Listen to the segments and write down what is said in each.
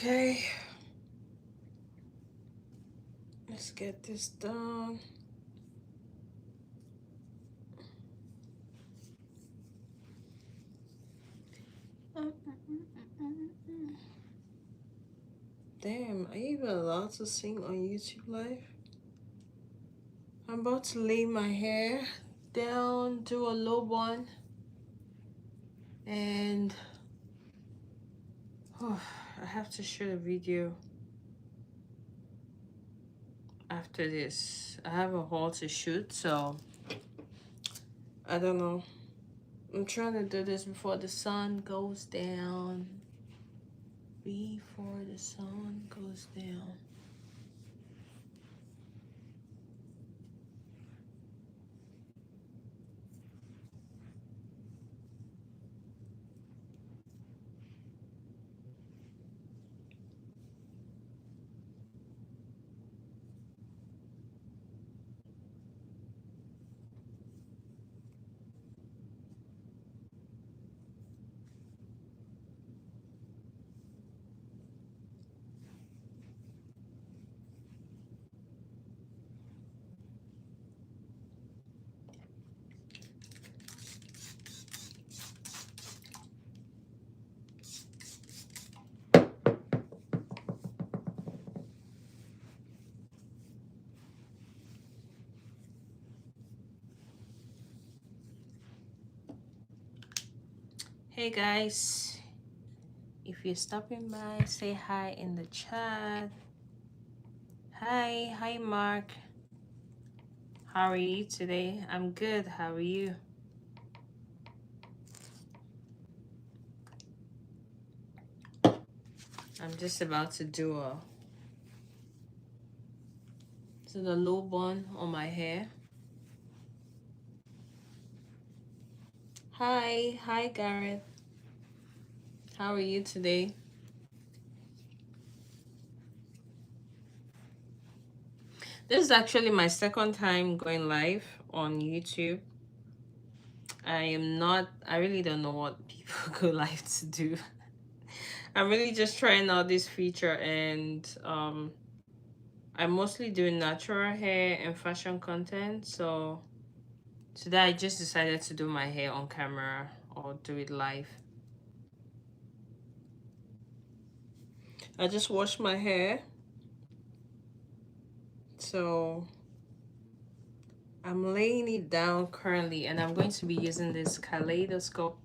Okay, let's get this done. Damn, are you even allowed to sing on YouTube Live? I'm about to lay my hair down, do a low one, and I have to shoot a video after this. I have a haul to shoot, so I don't know. I'm trying to do this before the sun goes down. Before the sun goes down. Hey guys, if you're stopping by, say hi in the chat. Hi Mark. How are you today? I'm good. How are you? I'm just about to do the low bun on my hair. Hi Gareth. How are you today? This is actually my second time going live on YouTube. I really don't know what people go live to do. I'm really just trying out this feature, and I'm mostly doing natural hair and fashion content. So today I just decided to do my hair on camera or do it live. I just washed my hair. So I'm laying it down currently, and I'm going to be using this kaleidoscope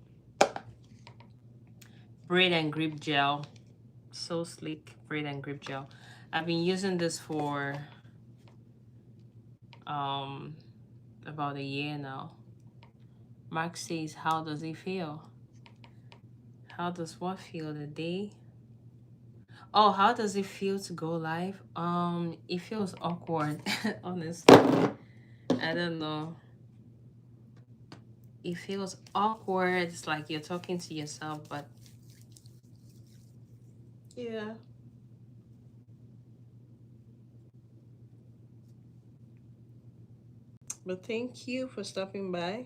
braid and grip gel. So sleek braid and grip gel. I've been using this for about a year now. Mark says, how does it feel? How does what feel? The day? Oh, how does it feel to go live? It feels awkward, honestly. I don't know. It feels awkward. It's like you're talking to yourself, but yeah. But thank you for stopping by.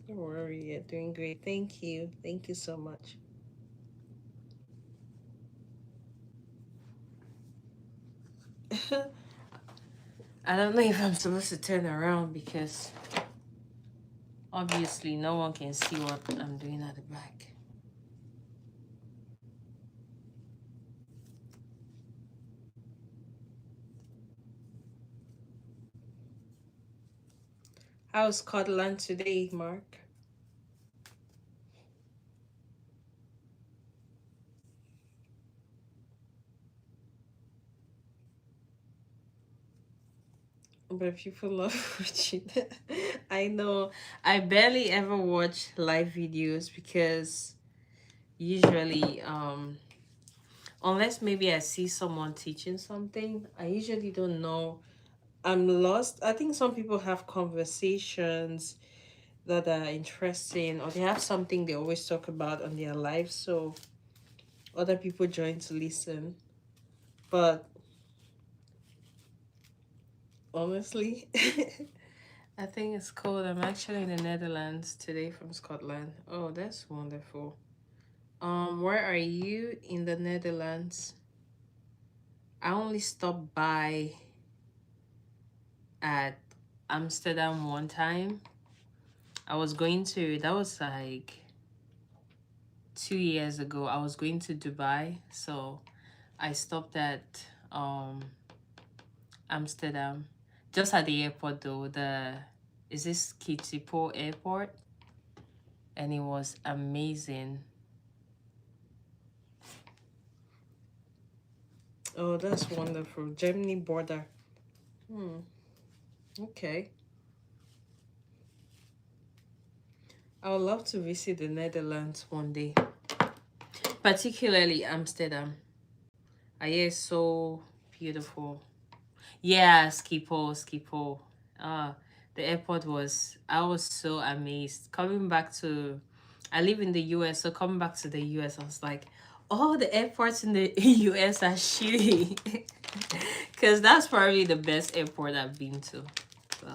Don't worry, you're doing great. Thank you. Thank you so much. I don't know if I'm supposed to turn around because obviously no one can see what I'm doing at the back. How's Scotland today, Mark? But people love watching it. I know. I barely ever watch live videos because usually, unless maybe I see someone teaching something, I usually don't know. I'm lost. I think some people have conversations that are interesting, or they have something they always talk about on their lives, so other people join to listen. But honestly, I think it's cold. I'm actually in the Netherlands today from Scotland. Oh, that's wonderful. Where are you in the Netherlands? I only stopped by at Amsterdam one time. I was going to, that was like 2 years ago. I was going to Dubai, so I stopped at um Amsterdam, just at the airport though. The is this Kitipo Airport, and it was amazing. Oh, that's wonderful. Germany border. Hmm. Okay. I would love to visit the Netherlands one day, particularly Amsterdam. I hear it's so beautiful. Yeah, Schiphol. Ah, the airport was, I was so amazed. Coming back to, I live in the US, so coming back to the US, I was like, oh, the airports in the US are shitty. Because that's probably the best airport I've been to. So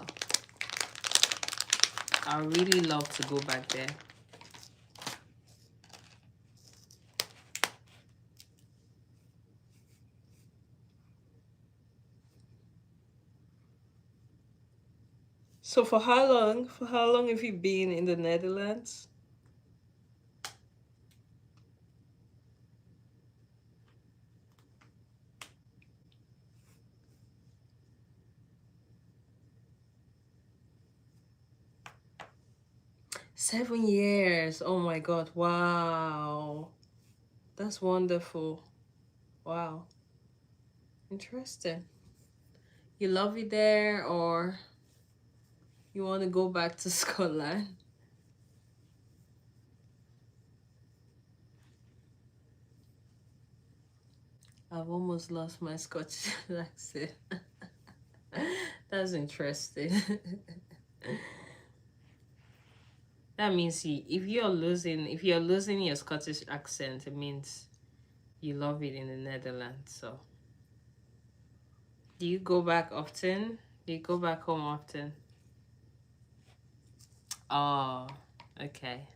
I really love to go back there. So for how long? For how long have you been in the Netherlands? 7 years. Oh my God. Wow. That's wonderful. Wow. Interesting. You love it there, or you want to go back to Scotland? I've almost lost my Scottish accent. That's interesting. That means if you're losing your Scottish accent, it means you love it in the Netherlands. So, do you go back often? Do you go back home often? Oh, okay.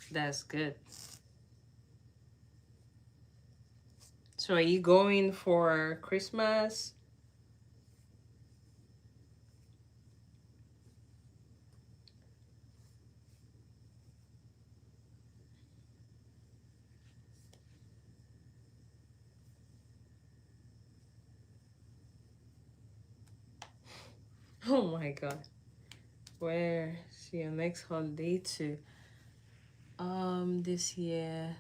That's good. So, are you going for Christmas? Oh my God. Where's your next holiday to? This year,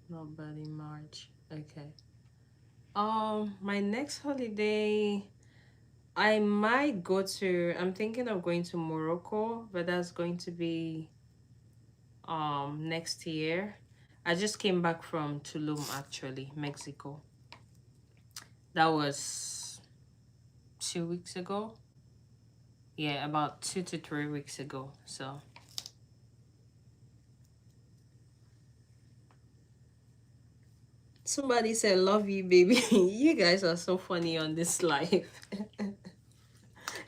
not bad in March. Okay. My next holiday, I might go to. I'm thinking of going to Morocco, but that's going to be next year. I just came back from Tulum, actually, Mexico. That was 2 weeks ago. Yeah, about 2 to 3 weeks ago. So somebody said, "Love you, baby." You guys are so funny on this live.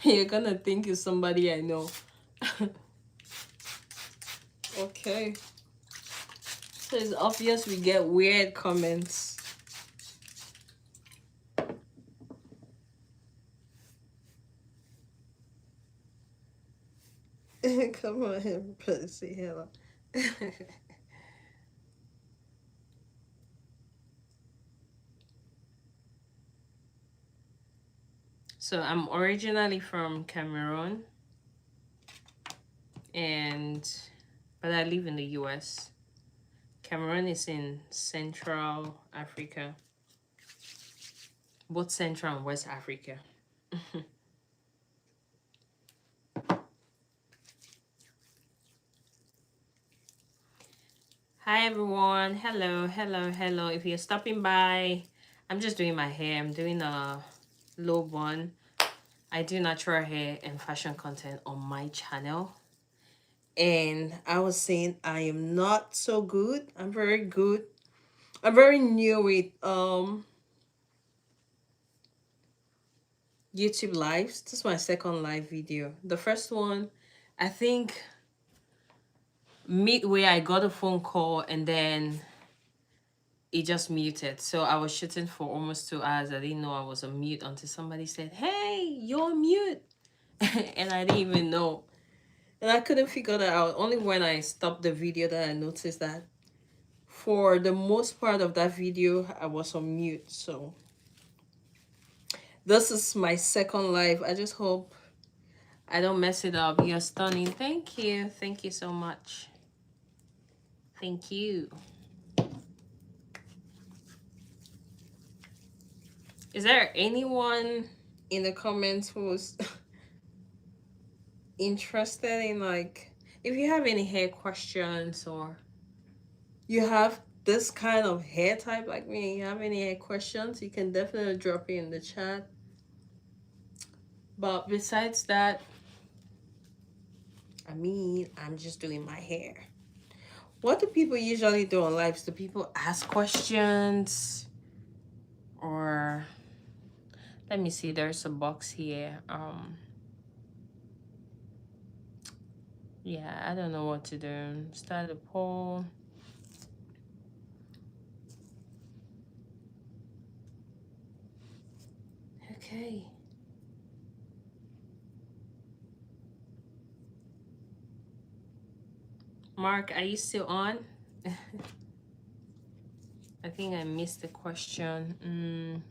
You're gonna think it's somebody I know. Okay. So it's obvious we get weird comments. Come on, say hello. So I'm originally from Cameroon, and but I live in the US. Cameroon is in Central Africa, both Central and West Africa. Hi everyone. Hello. If you're stopping by, I'm just doing my hair. I'm doing a low bun. I do natural hair and fashion content on my channel. And I was saying I am not so good. I'm very good. I'm very new with YouTube lives. This is my second live video. The first one, I think midway I got a phone call and then it just muted. So I was shooting for almost 2 hours. I didn't know I was on mute until somebody said, "Hey, you're on mute." And I didn't even know. And I couldn't figure that out. Only when I stopped the video that I noticed that for the most part of that video, I was on mute. So this is my second live. I just hope I don't mess it up. You're stunning. Thank you. Thank you so much. Thank you. Is there anyone in the comments who's interested in, like, if you have any hair questions, or you have this kind of hair type like me and you have any hair questions, you can definitely drop it in the chat. But besides that, I mean, I'm just doing my hair. What do people usually do on lives? Do people ask questions? Or let me see, there's a box here. Yeah, I don't know what to do. Start a poll. Okay. Mark, are you still on? I think I missed the question.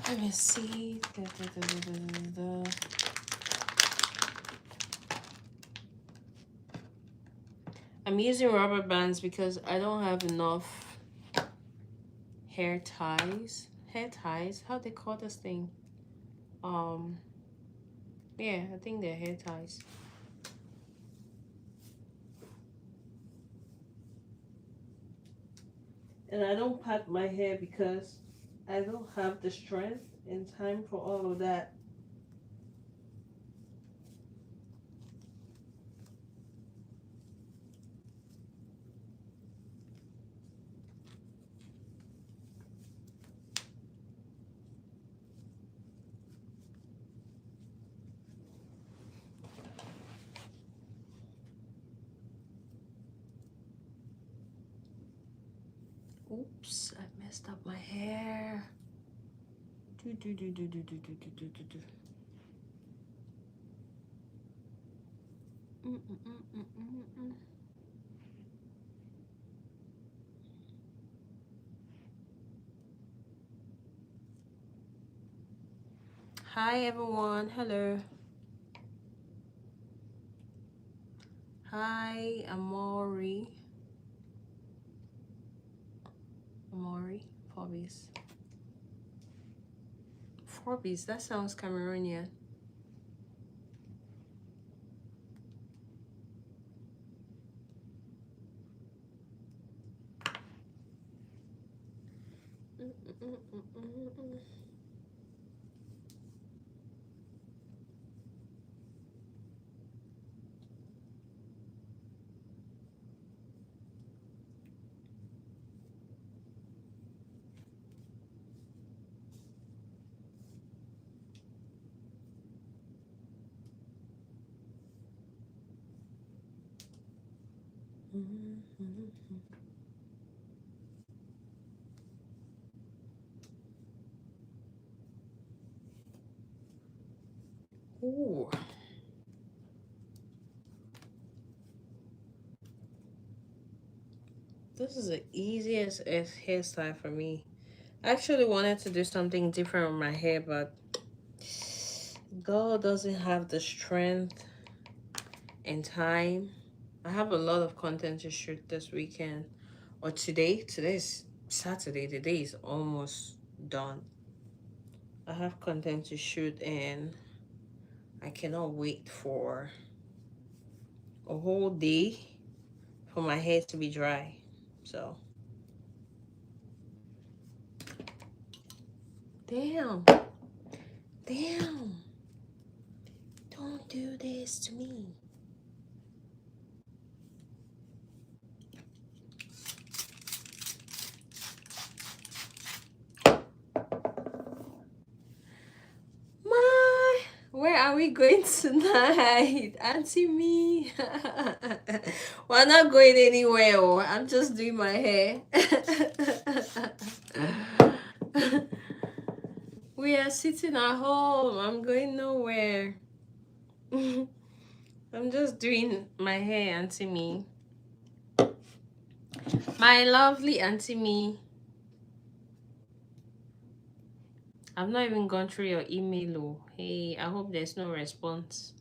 Let me see. I'm using rubber bands because I don't have enough hair ties. Hair ties? How they call this thing? Yeah, I think they're hair ties. And I don't pat my hair because I don't have the strength and time for all of that. Oops, I messed up my hair. Hi everyone, hello. Hi, Amori, Forbes. Forbes, that sounds Cameroonian. Ooh. This is the easiest hairstyle for me. I actually wanted to do something different with my hair, but God doesn't have the strength and time. I have a lot of content to shoot this weekend or today. Today's Saturday. The day is almost done. I have content to shoot and I cannot wait for a whole day for my hair to be dry. So, damn, damn, don't do this to me. My, where are we going tonight? Auntie me. We're not going anywhere. Oh. I'm just doing my hair. We are sitting at home. I'm going nowhere. I'm just doing my hair, Auntie me. My lovely Auntie me. I've not even gone through your email. Oh. Hey, I hope there's no response.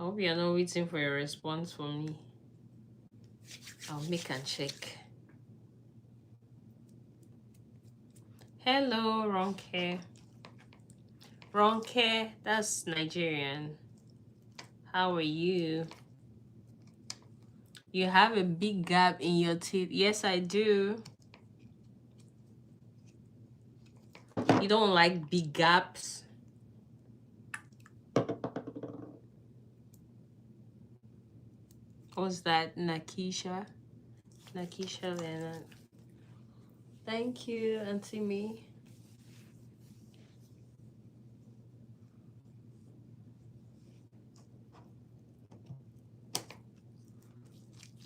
I hope you're not waiting for a response from me. I'll make and check. Hello, Ronke. Ronke, that's Nigerian. How are you? You have a big gap in your teeth. Yes, I do. You don't like big gaps? What's that? Nakisha? Nakisha Leonard. Thank you, Auntie Me.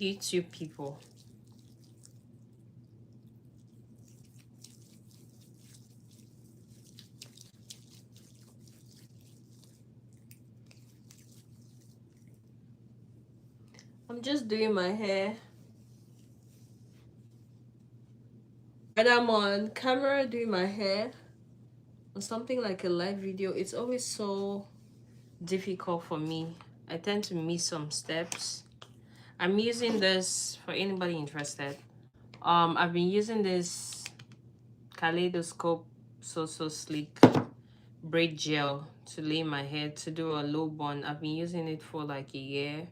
YouTube people. I'm just doing my hair. When I'm on camera doing my hair, or something like a live video, it's always so difficult for me. I tend to miss some steps. I'm using this for anybody interested. I've been using this Kaleidoscope So Sleek braid gel to lay my hair to do a low bun. I've been using it for like a year.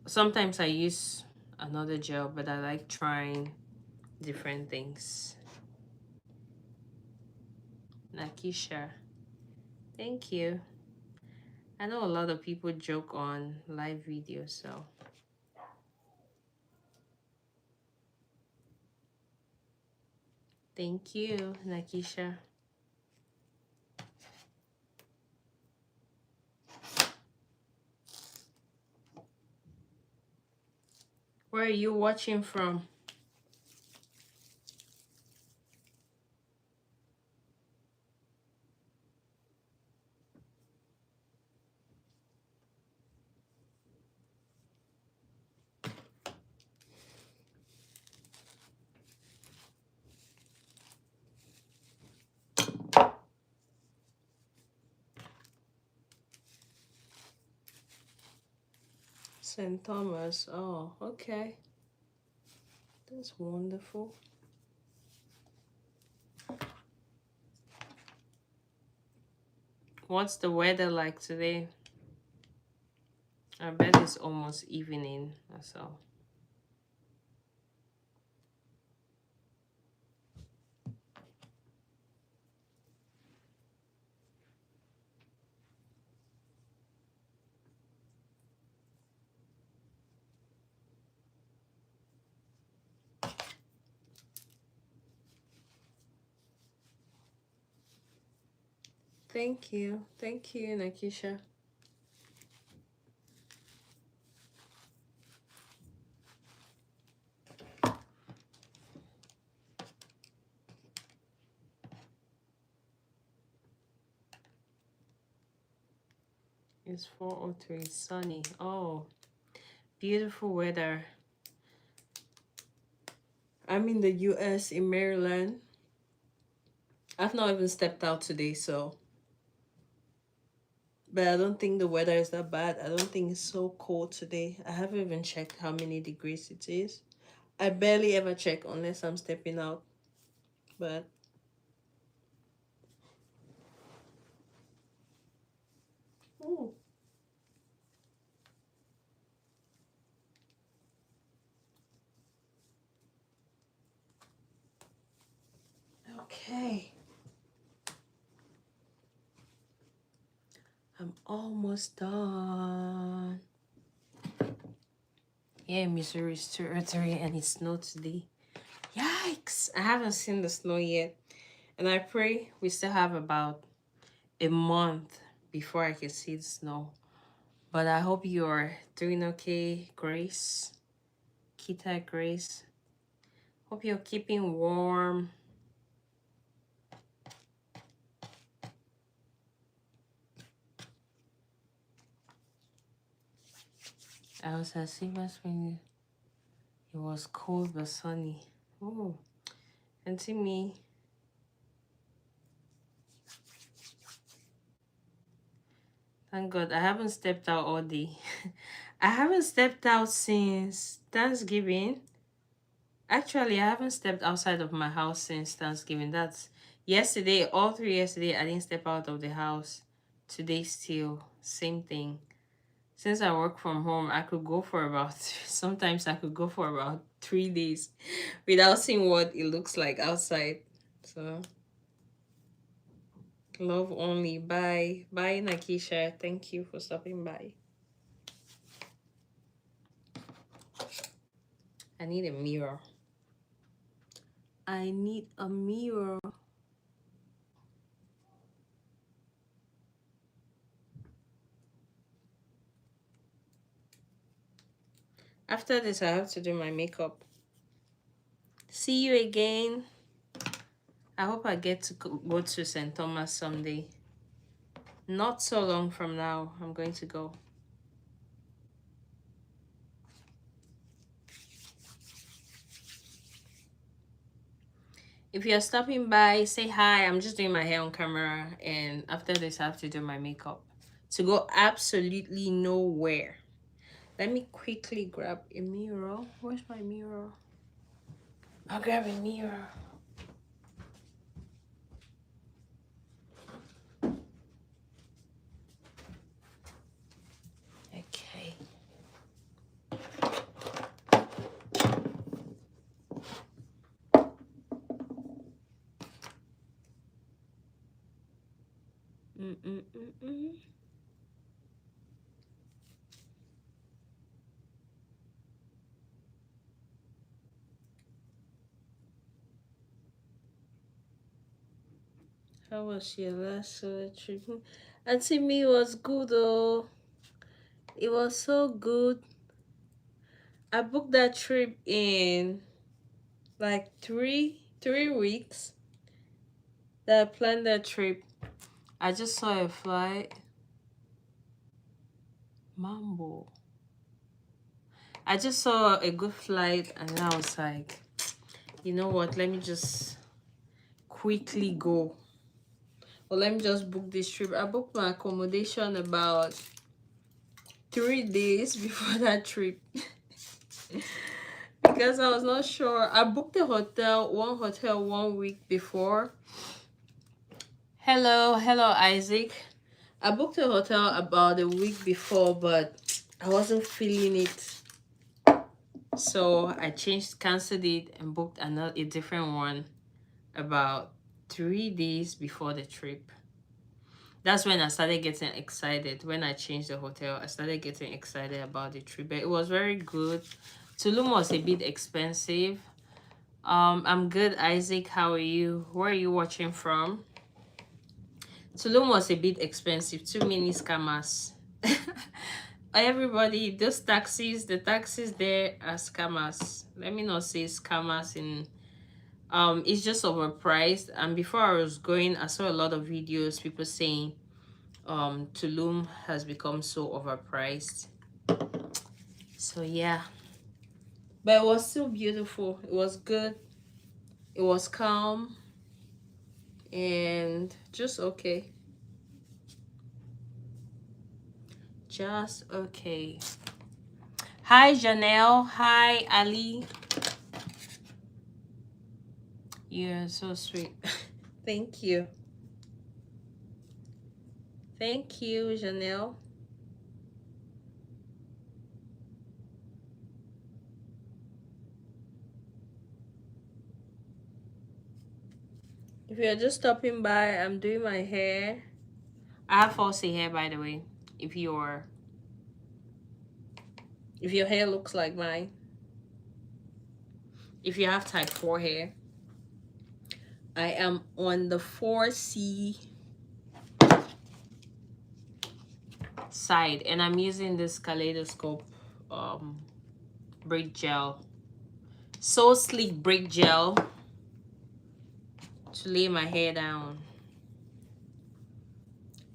Sometimes I use another gel, but I like trying different things. Nakisha, thank you. I know a lot of people joke on live videos, so thank you, Nakisha. Where are you watching from? St. Thomas. Oh, okay. That's wonderful. What's the weather like today? I bet it's almost evening, so. Thank you. Thank you, Nakisha. It's 4:03, sunny. Oh, beautiful weather. I'm in the US, in Maryland. I've not even stepped out today, so. But I don't think the weather is that bad. I don't think it's so cold today. I haven't even checked how many degrees it is. I barely ever check unless I'm stepping out. But ooh. Okay. I'm almost done. Yeah, Missouri is territory and it snowed today. Yikes! I haven't seen the snow yet. And I pray we still have about a month before I can see the snow. But I hope you're doing okay, Grace. Kita Grace. Hope you're keeping warm. I was at Sivas when it was cold but sunny. Oh, and see me. Thank God I haven't stepped out all day. I haven't stepped out since Thanksgiving. Actually, I haven't stepped outside of my house since Thanksgiving. That's yesterday, all through yesterday, I didn't step out of the house. Today, still, same thing. Since I work from home, I could go for about, sometimes I could go for about 3 days without seeing what it looks like outside. So, love only. Bye. Bye, Nakisha. Thank you for stopping by. I need a mirror. I need a mirror. After this, I have to do my makeup. See you again. I hope I get to go to St. Thomas someday. Not so long from now, I'm going to go. If you're stopping by, say hi. I'm just doing my hair on camera, and after this, I have to do my makeup to go absolutely nowhere. Let me quickly grab a mirror. Where's my mirror? I'll grab a mirror. Okay. Mm-mm-mm-mm. How was your last solo trip? Auntie Me was good though. It was so good. I booked that trip in like three weeks that I planned that trip. I just saw a flight. Mambo. I just saw a good flight and I was like, you know what, let me just quickly go. Well, let me just book this trip. I booked my accommodation about 3 days before that trip. Because I was not sure. I booked a hotel, one hotel 1 week before. Hello, Isaac. I booked a hotel about a week before, but I wasn't feeling it. So I canceled it and booked a different one about 3 days before the trip. That's when I started getting excited. When I changed the hotel, I started getting excited about the trip. But it was very good. Tulum was a bit expensive. I'm good, Isaac. How are you? Where are you watching from? Tulum was a bit expensive. Too many scammers. Everybody, those taxis, the taxis there are scammers. Let me not say scammers in it's just overpriced. And before I was going, I saw a lot of videos, people saying Tulum has become so overpriced. So yeah. But it was still beautiful. It was good. It was calm and just okay. Just okay. Hi Janelle. Hi Ali. You're so sweet. Thank you. Thank you, Janelle. If you're just stopping by, I'm doing my hair. I have falsy hair, by the way. If your hair looks like mine, if you have type 4 hair, I am on the 4C side, and I'm using this kaleidoscope braid gel, so sleek braid gel, to lay my hair down.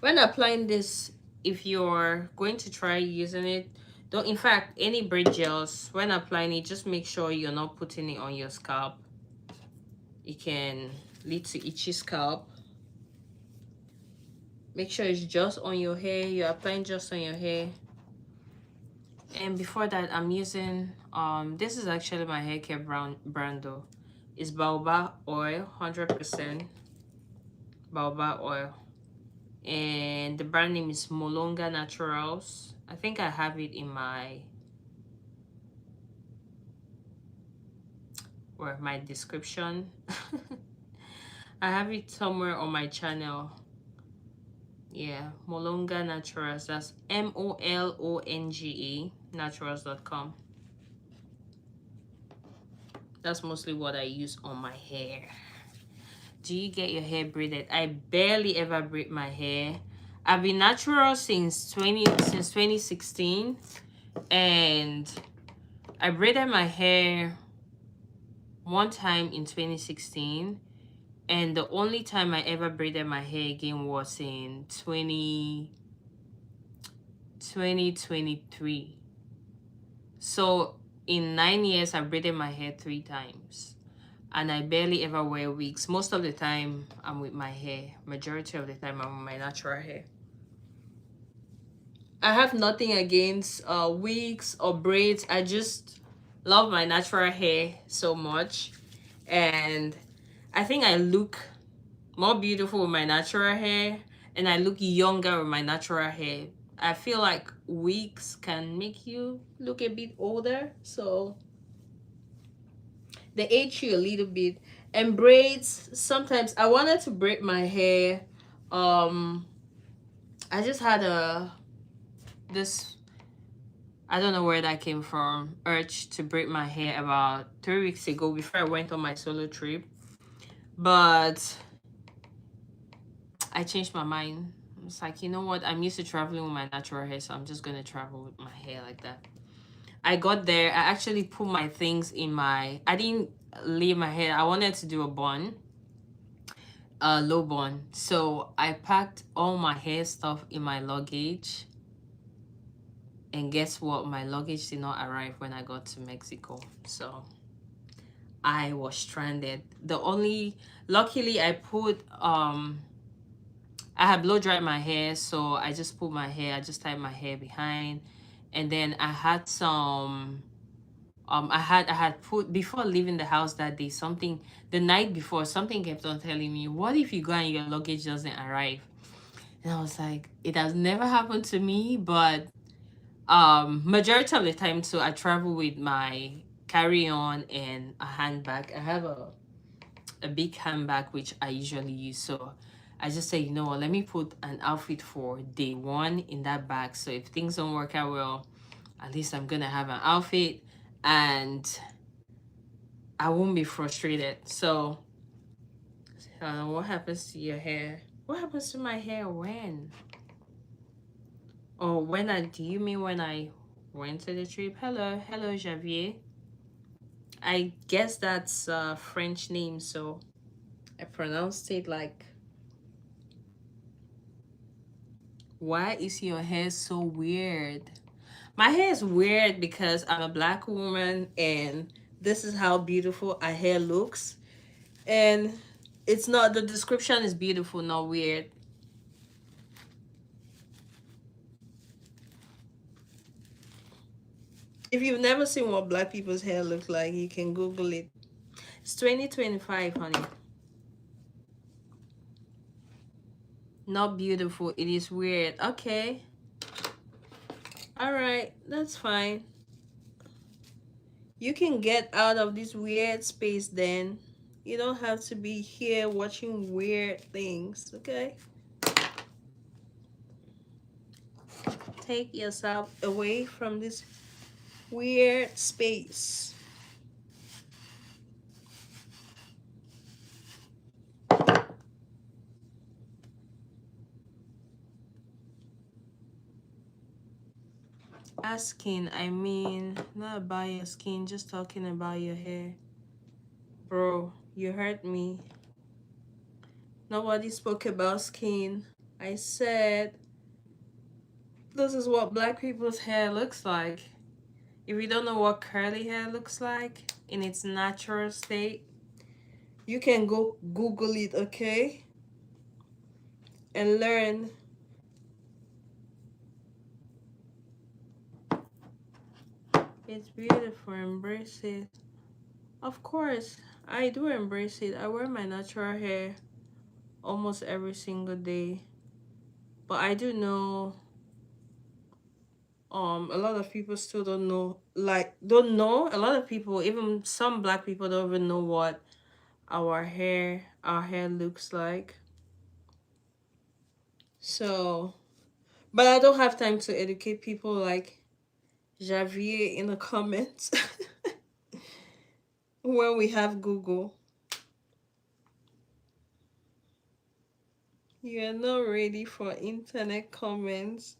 When applying this, if you're going to try using it, don't, in fact, any braid gels, when applying it, just make sure you're not putting it on your scalp. It can lead to itchy scalp. Make sure it's just on your hair. You're applying just on your hair. And before that, I'm using this is actually my hair care brand though. It's baobab oil, 100% baobab oil, and the brand name is Molonga Naturals. I think I have it in my description. I have it somewhere on my channel. Yeah, Molonga Naturals. That's MOLONGE naturals.com. That's mostly what I use on my hair. Do you get your hair braided? I barely ever braid my hair. I've been natural since 2016, and I braided my hair one time in 2016, and the only time I ever braided my hair again was in 2023. So in 9 years, I braided my hair 3 times, and I barely ever wear wigs. Most of the time, I'm with my hair. Majority of the time, I'm with my natural hair. I have nothing against wigs or braids. I just love my natural hair so much, and I think I look more beautiful with my natural hair, and I look younger with my natural hair. I feel like wigs can make you look a bit older, so they age you a little bit. And braids, sometimes I wanted to braid my hair. I just had this, I don't know where that came from, urge to braid my hair about 3 weeks ago before I went on my solo trip. But I changed my mind. It's like, you know what? I'm used to traveling with my natural hair, so I'm just going to travel with my hair like that. I got there. I actually put my things in my... I didn't leave my hair. I wanted to do a bun. A low bun. So I packed all my hair stuff in my luggage. And guess what? My luggage did not arrive when I got to Mexico. So I was stranded. Luckily I put... I had blow dried my hair, so I just put my hair, I just tied my hair behind, and then I had some, I had put, before leaving the house that day, the night before, something kept on telling me, what if you go and your luggage doesn't arrive? And I was like, it has never happened to me, but majority of the time, so I travel with my carry-on and a handbag. I have a big handbag which I usually use, so I just say, you know what, let me put an outfit for day 1 in that bag, so if things don't work out well, at least I'm gonna have an outfit and I won't be frustrated. So what happens to your hair? What happens to my hair when? Oh, do you mean when I went to the trip? Hello Javier. I guess that's a French name, so I pronounced it like... Why is your hair so weird? My hair is weird because I'm a black woman, and this is how beautiful our hair looks. And it's not, the description is beautiful, not weird. If you've never seen what black people's hair looks like, you can Google it. It's 2025, honey. Not beautiful, it is weird. Okay. All right, that's fine. You can get out of this weird space then. You don't have to be here watching weird things, okay? Take yourself away from this weird space. Asking, I mean, not about your skin, just talking about your hair. Bro, you hurt me. Nobody spoke about skin. I said, this is what black people's hair looks like. If you don't know what curly hair looks like in its natural state, you can go Google it, okay? And learn. It's beautiful, embrace it. Of course, I do embrace it. I wear my natural hair almost every single day. But I do know a lot of people still don't know, like don't know. A lot of people, even some black people, don't even know what our hair looks like. So, but I don't have time to educate people like Javier in the comments when we have Google. You're not ready for internet comments.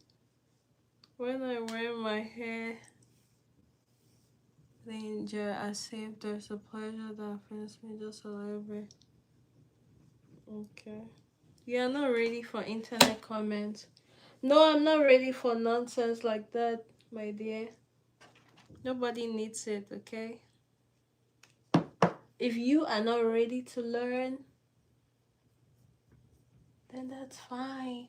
When I wear my hair danger, I saved there's a pleasure that offends me just a little bit. Okay. You're not ready for internet comments. No, I'm not ready for nonsense like that, my dear. Nobody needs it, okay? If you are not ready to learn, then that's fine.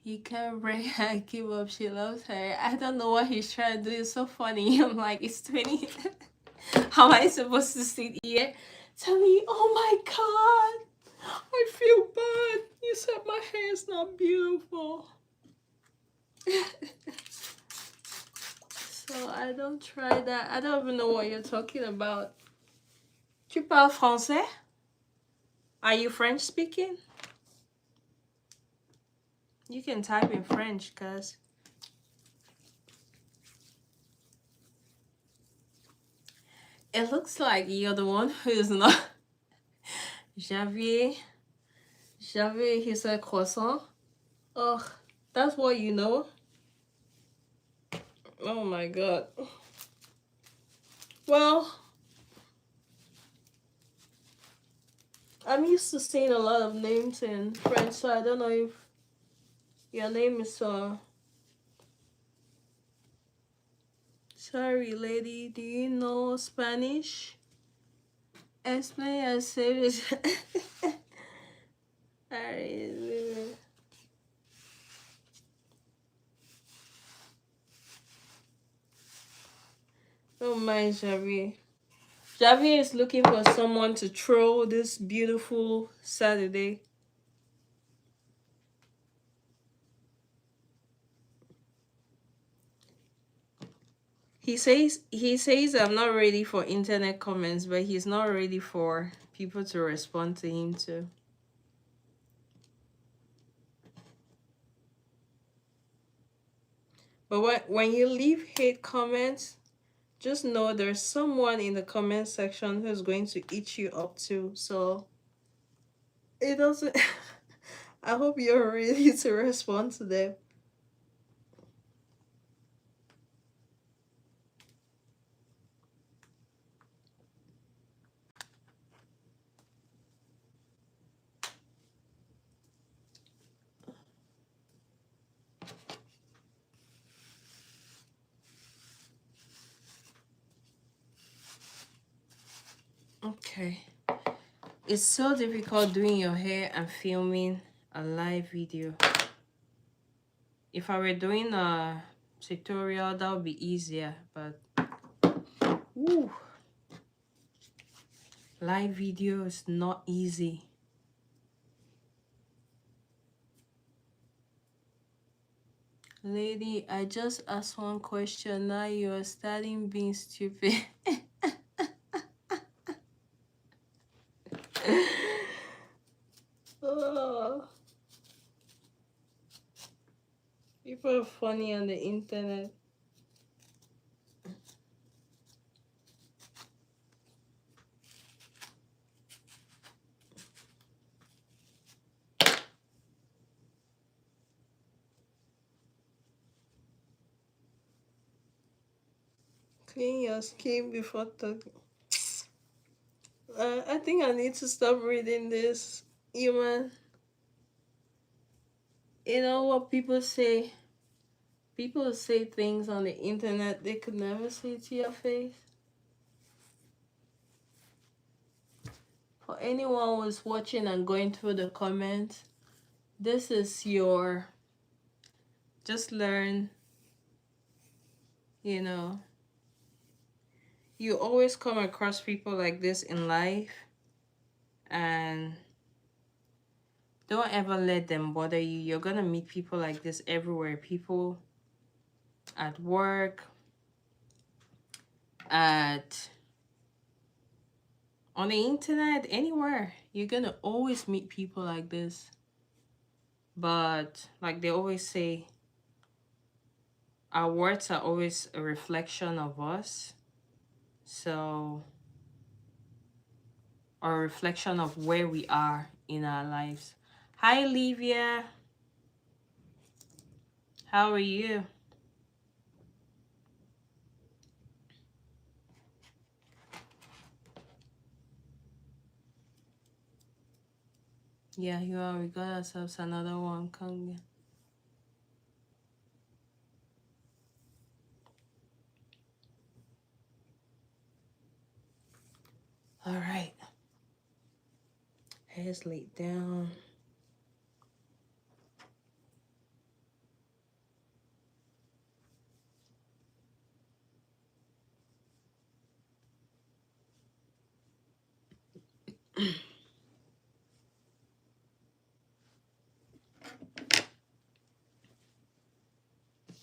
You can't break her, give up, she loves her. I don't know what he's trying to do. It's so funny. I'm like, it's 20. How am I supposed to sit here? Tell me, oh my god, I feel bad. You said my hair is not beautiful. So I don't try that. I don't even know what you're talking about. Tu parles français? Are you French speaking? You can type in French, cuz. It looks like you're the one who's not. Javier. Javier, he said croissant. Ugh, that's what you know? Oh my god. Well, I'm used to seeing a lot of names in French, so I don't know if your name is sorry lady, do you know Spanish? Explain yourself. Alright. Don't mind Javier. Javier is looking for someone to troll this beautiful Saturday. He says I'm not ready for internet comments, but he's not ready for people to respond to him too. But when you leave hate comments, just know there's someone in the comment section who's going to eat you up too. So it doesn't. I hope you're ready to respond to them. Okay. It's so difficult doing your hair and filming a live video. If I were doing a tutorial, that would be easier, but ooh, live video is not easy. Lady, I just asked one question. Now you're starting being stupid. Oh, people are funny on the internet. Clean your skin before talking. I think I need to stop reading this. Human. You know what people say? People say things on the internet they could never say to your face. For anyone who's watching and going through the comments, this is your, just learn, you know, you always come across people like this in life, and don't ever let them bother you. You're gonna meet people like this everywhere. People at work, at on the internet, anywhere. You're gonna always meet people like this. But like they always say, our words are always a reflection of us. So, or a reflection of where we are in our lives. Hi, Livia. How are you? Yeah, you are. We got ourselves another one coming. All right. Heads laid down.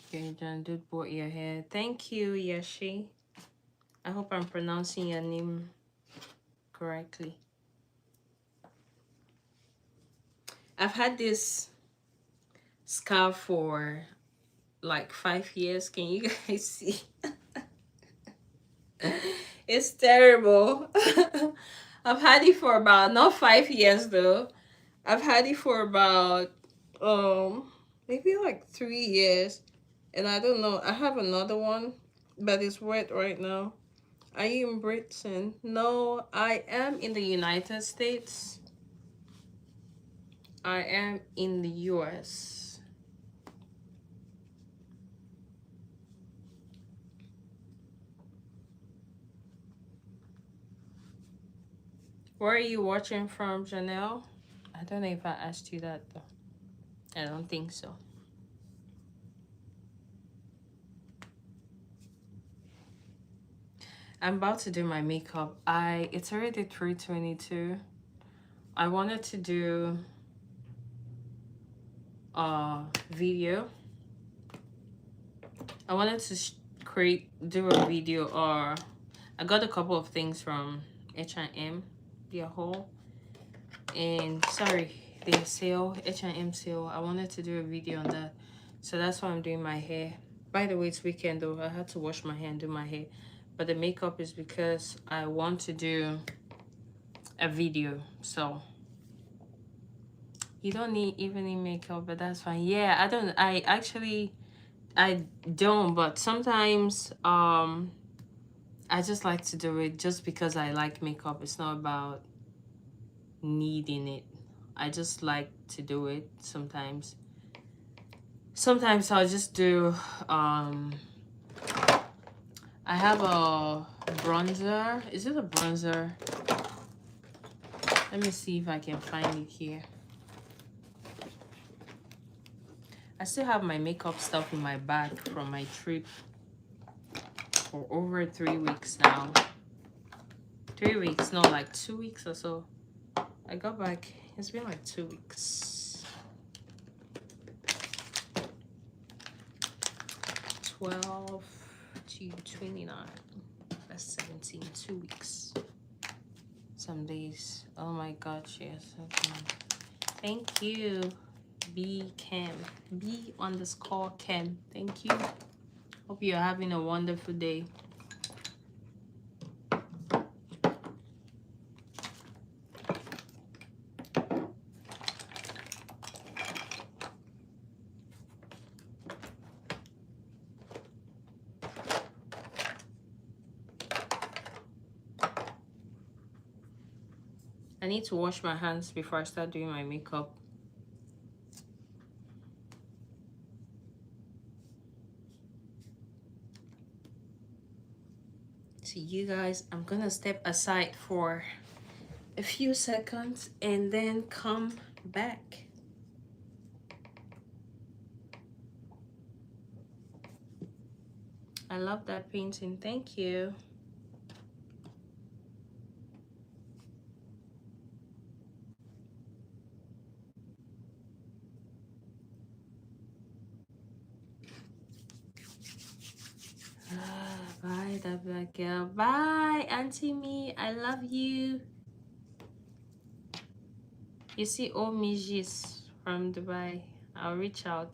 Okay, John Dude bought your hair. Thank you, Yashi. I hope I'm pronouncing your name correctly. I've had this scarf for like 5 years. Can you guys see? It's terrible. I've had it for about, not 5 years though. I've had it for about maybe like 3 years. And I don't know. I have another one, but it's wet right now. Are you in Britain? No, I am in the United States. I am in the US. Where are you watching from, Janelle? I don't know if I asked you that though. I don't think so. I'm about to do my makeup. It's already 3:22. I wanted to do a video. I wanted to do a video, or I got a couple of things from H&M, their haul, and sorry, their sale, H&M sale. I wanted to do a video on that, so that's why I'm doing my hair. By the way, it's weekend though. I had to wash my hair and do my hair, but the makeup is because I want to do a video. So you don't even need makeup, but that's fine. Yeah, I don't, but sometimes I just like to do it just because I like makeup. It's not about needing it. I just like to do it sometimes. Sometimes I'll just do I have a bronzer. Is it a bronzer? Let me see if I can find it here. I still have my makeup stuff in my bag from my trip for over 3 weeks now. 3 weeks, no, like 2 weeks or so. I got back, it's been like 2 weeks. 12 to 29. That's 17, 2 weeks. Some days. Oh my gosh, yes. Okay. Thank you, B Cam. B_Cam. Thank you. Hope you're having a wonderful day. I need to wash my hands before I start doing my makeup. So you guys, I'm gonna step aside for a few seconds and then come back. I love that painting. Thank you. Bye, that black girl. Bye, Auntie Me. I love you. You see all Mijis from Dubai. I'll reach out.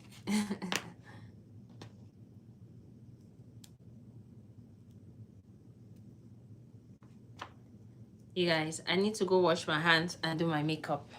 You guys, I need to go wash my hands and do my makeup.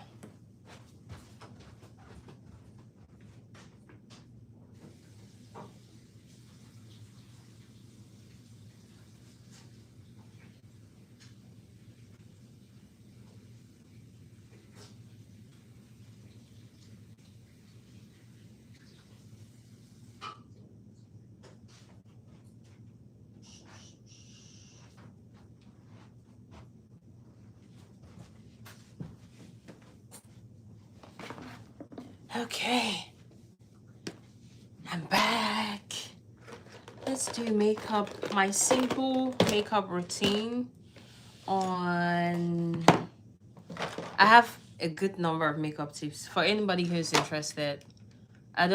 Okay, I'm back. Let's do makeup, my simple makeup routine on... I have a good number of makeup tips for anybody who's interested. I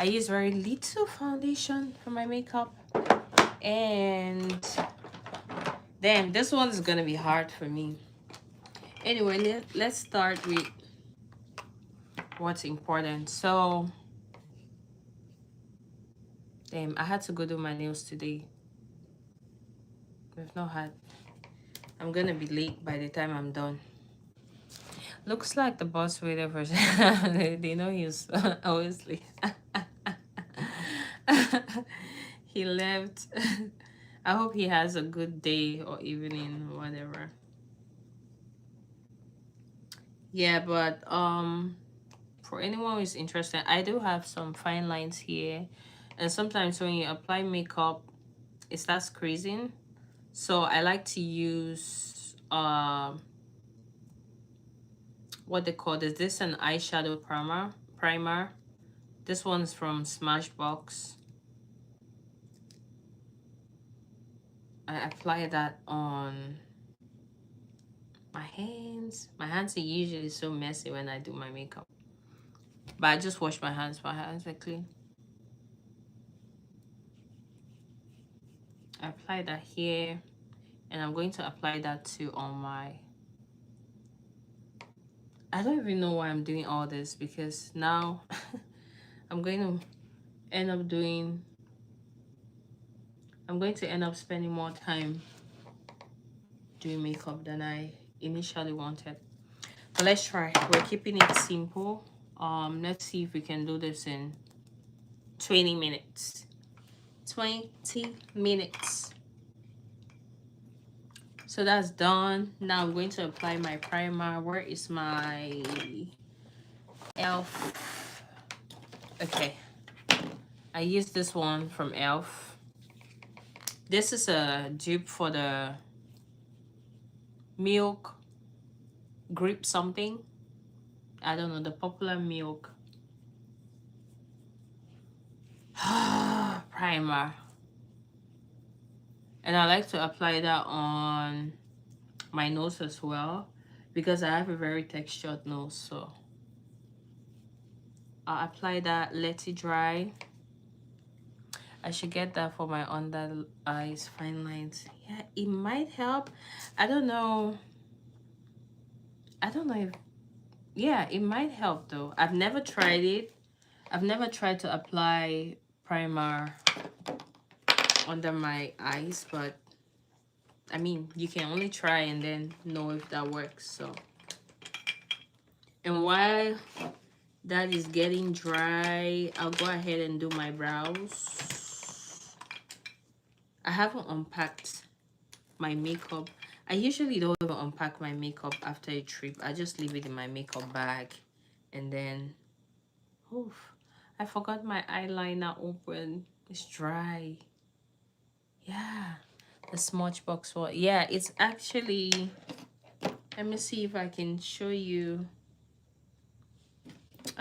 use very little foundation for my makeup, and damn, this one is gonna be hard for me. Anyway, let's start with what's important. So damn, I had to go do my nails today. We've not had... I'm gonna be late by the time I'm done. Looks like the boss waited for... they know he's always late. He left. I hope he has a good day or evening or whatever. Yeah, but for anyone who's interested, I do have some fine lines here, and sometimes when you apply makeup it starts creasing, so I like to use what they call this an eyeshadow primer. This one's from Smashbox. I apply that on my hands. My hands are usually so messy when I do my makeup, but I just wash my hands. My hands are clean. I apply that here, and I'm going to apply that too on my... I don't even know why I'm doing all this, because now I'm going to end up spending more time doing makeup than I initially wanted. But let's try. We're keeping it simple. Let's see if we can do this in 20 minutes. 20 minutes. So that's done. Now I'm going to apply my primer. Where is my e.l.f.? Okay, I use this one from e.l.f. This is a dupe for the Milk Grip something. I don't know, the popular Milk primer. And I like to apply that on my nose as well, because I have a very textured nose. So I'll apply that, let it dry, I should get that for my under eyes fine lines. Yeah, it might help. I don't know. I don't know if, yeah, it might help though. I've never tried it. I've never tried to apply primer under my eyes, but I mean, you can only try and then know if that works. So, and while that is getting dry, I'll go ahead and do my brows. I haven't unpacked my makeup. I usually don't even unpack my makeup after a trip. I just leave it in my makeup bag, and then, oof, I forgot my eyeliner open. It's dry. Yeah, the smudge box one. Yeah, it's actually, let me see if I can show you.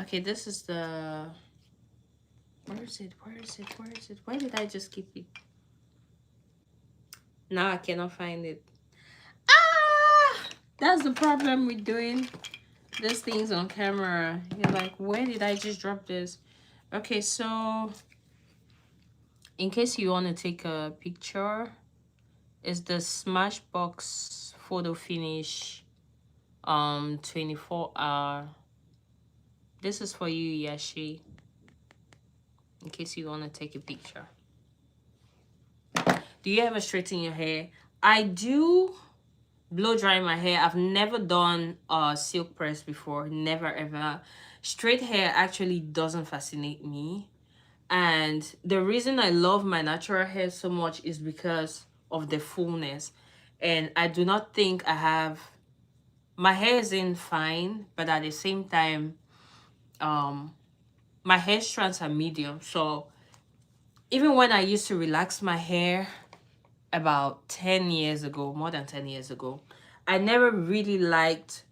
Okay, this is the, where is it? Where is it? Where is it? Why did I just keep it? Now I cannot find it. Ah! That's the problem with doing these things on camera. You're like, where did I just drop this? Okay, so in case you want to take a picture, it's the Smashbox Photo Finish 24-hour. This is for you, Yashi, in case you want to take a picture. Do you ever straighten your hair? I do blow dry my hair. I've never done silk press before. Never ever. Straight hair actually doesn't fascinate me. And the reason I love my natural hair so much is because of the fullness. And I do not think I have, my hair isn't fine, but at the same time, my hair strands are medium. So even when I used to relax my hair about 10 years ago, more than 10 years ago, I never really liked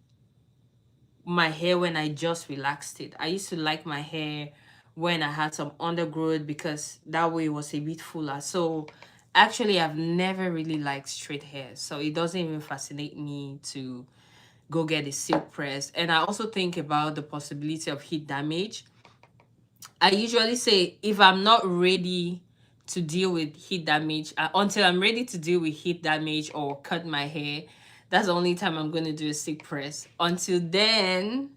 my hair when I just relaxed it. I used to like my hair when I had some undergrowth because that way it was a bit fuller. So actually, I've never really liked straight hair. So it doesn't even fascinate me to go get a silk press. And I also think about the possibility of heat damage. I usually say if I'm not ready to deal with heat damage, until I'm ready to deal with heat damage or cut my hair, that's the only time I'm going to do a silk press. Until then,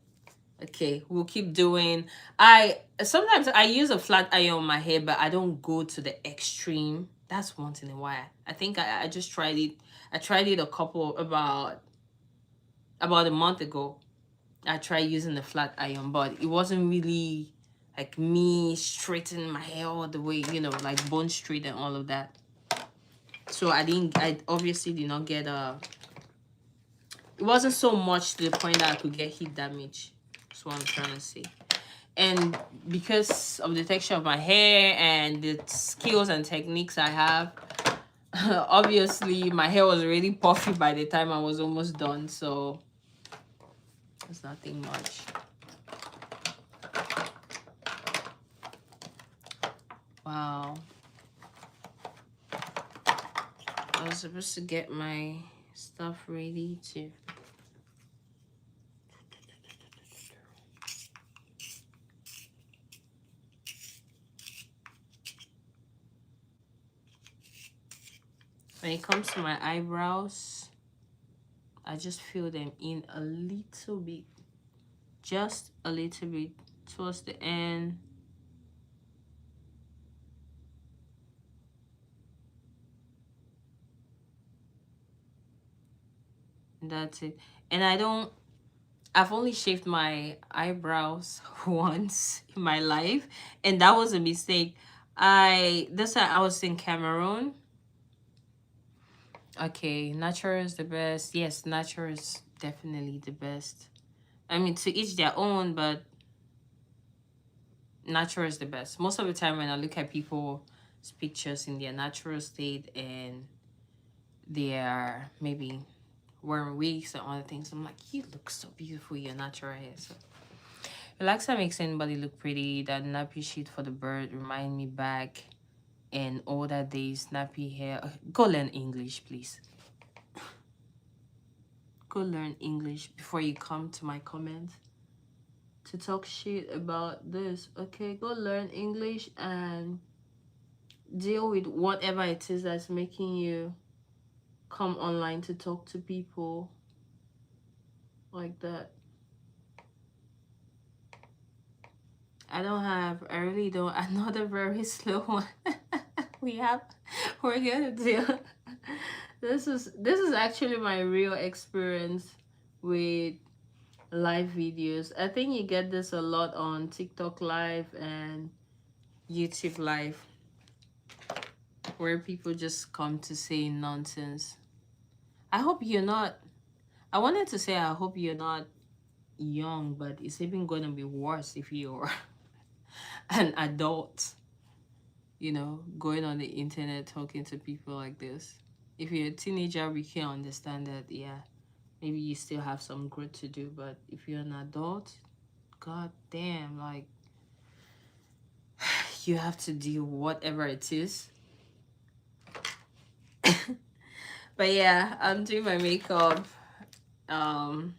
okay, we'll keep doing. I sometimes I use a flat iron on my hair, but I don't go to the extreme. That's once in a while. I think I just tried it. I tried it a couple about a month ago. I tried using the flat iron, but it wasn't really like me straightening my hair all the way, you know, like bone straight and all of that. So I obviously did not get it wasn't so much to the point that I could get heat damage. That's what I'm trying to say. And because of the texture of my hair and the skills and techniques I have, obviously my hair was already puffy by the time I was almost done. So it's nothing much. Wow. I was supposed to get my stuff ready too. When it comes to my eyebrows, I just fill them in a little bit. Just a little bit towards the end. That's it. And I've only shaved my eyebrows once in my life, and that was a mistake. This time I was in Cameroon. Okay, natural is the best. Yes, natural is definitely the best. I mean, to each their own, but natural is the best. Most of the time when I look at people's pictures in their natural state and they are maybe wearing wigs and other things, I'm like, you look so beautiful, your natural hair. So relaxer makes anybody look pretty. That nappy sheet for the bird remind me back in older days, nappy hair. Go learn English, please. Go learn English before you come to my comments to talk shit about this. Okay, go learn English and deal with whatever it is that's making you come online to talk to people like that. I really don't. Another very slow one. we have, we're gonna do. This is actually my real experience with live videos. I think you get this a lot on TikTok live and YouTube live, where people just come to say nonsense. I hope you're not. I wanted to say I hope you're not young, but it's even gonna be worse if you're an adult, going on the internet talking to people like this. If you're a teenager, we can understand that, yeah, maybe you still have some growth to do, but if you're an adult, god damn, like, you have to deal whatever it is. But yeah, I'm doing my makeup. Um,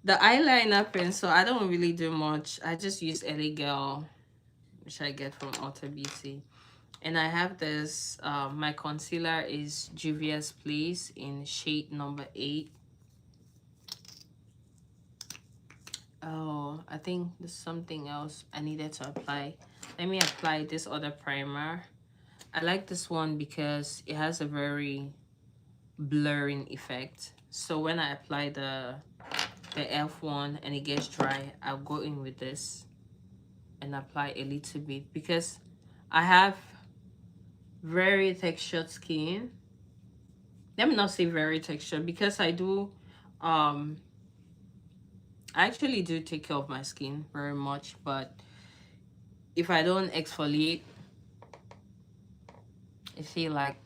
the eyeliner pencil, I don't really do much. I just use LA Girl, which I get from Ulta Beauty. And I have this, my concealer is Juvia's Place in shade number 8. Oh, I think there's something else I needed to apply. Let me apply this other primer. I like this one because it has a very blurring effect. So when I apply the elf one and it gets dry, I'll go in with this and apply a little bit, because I have very textured skin. Let me not say very textured, because um I actually do take care of my skin very much, but if I don't exfoliate, I feel like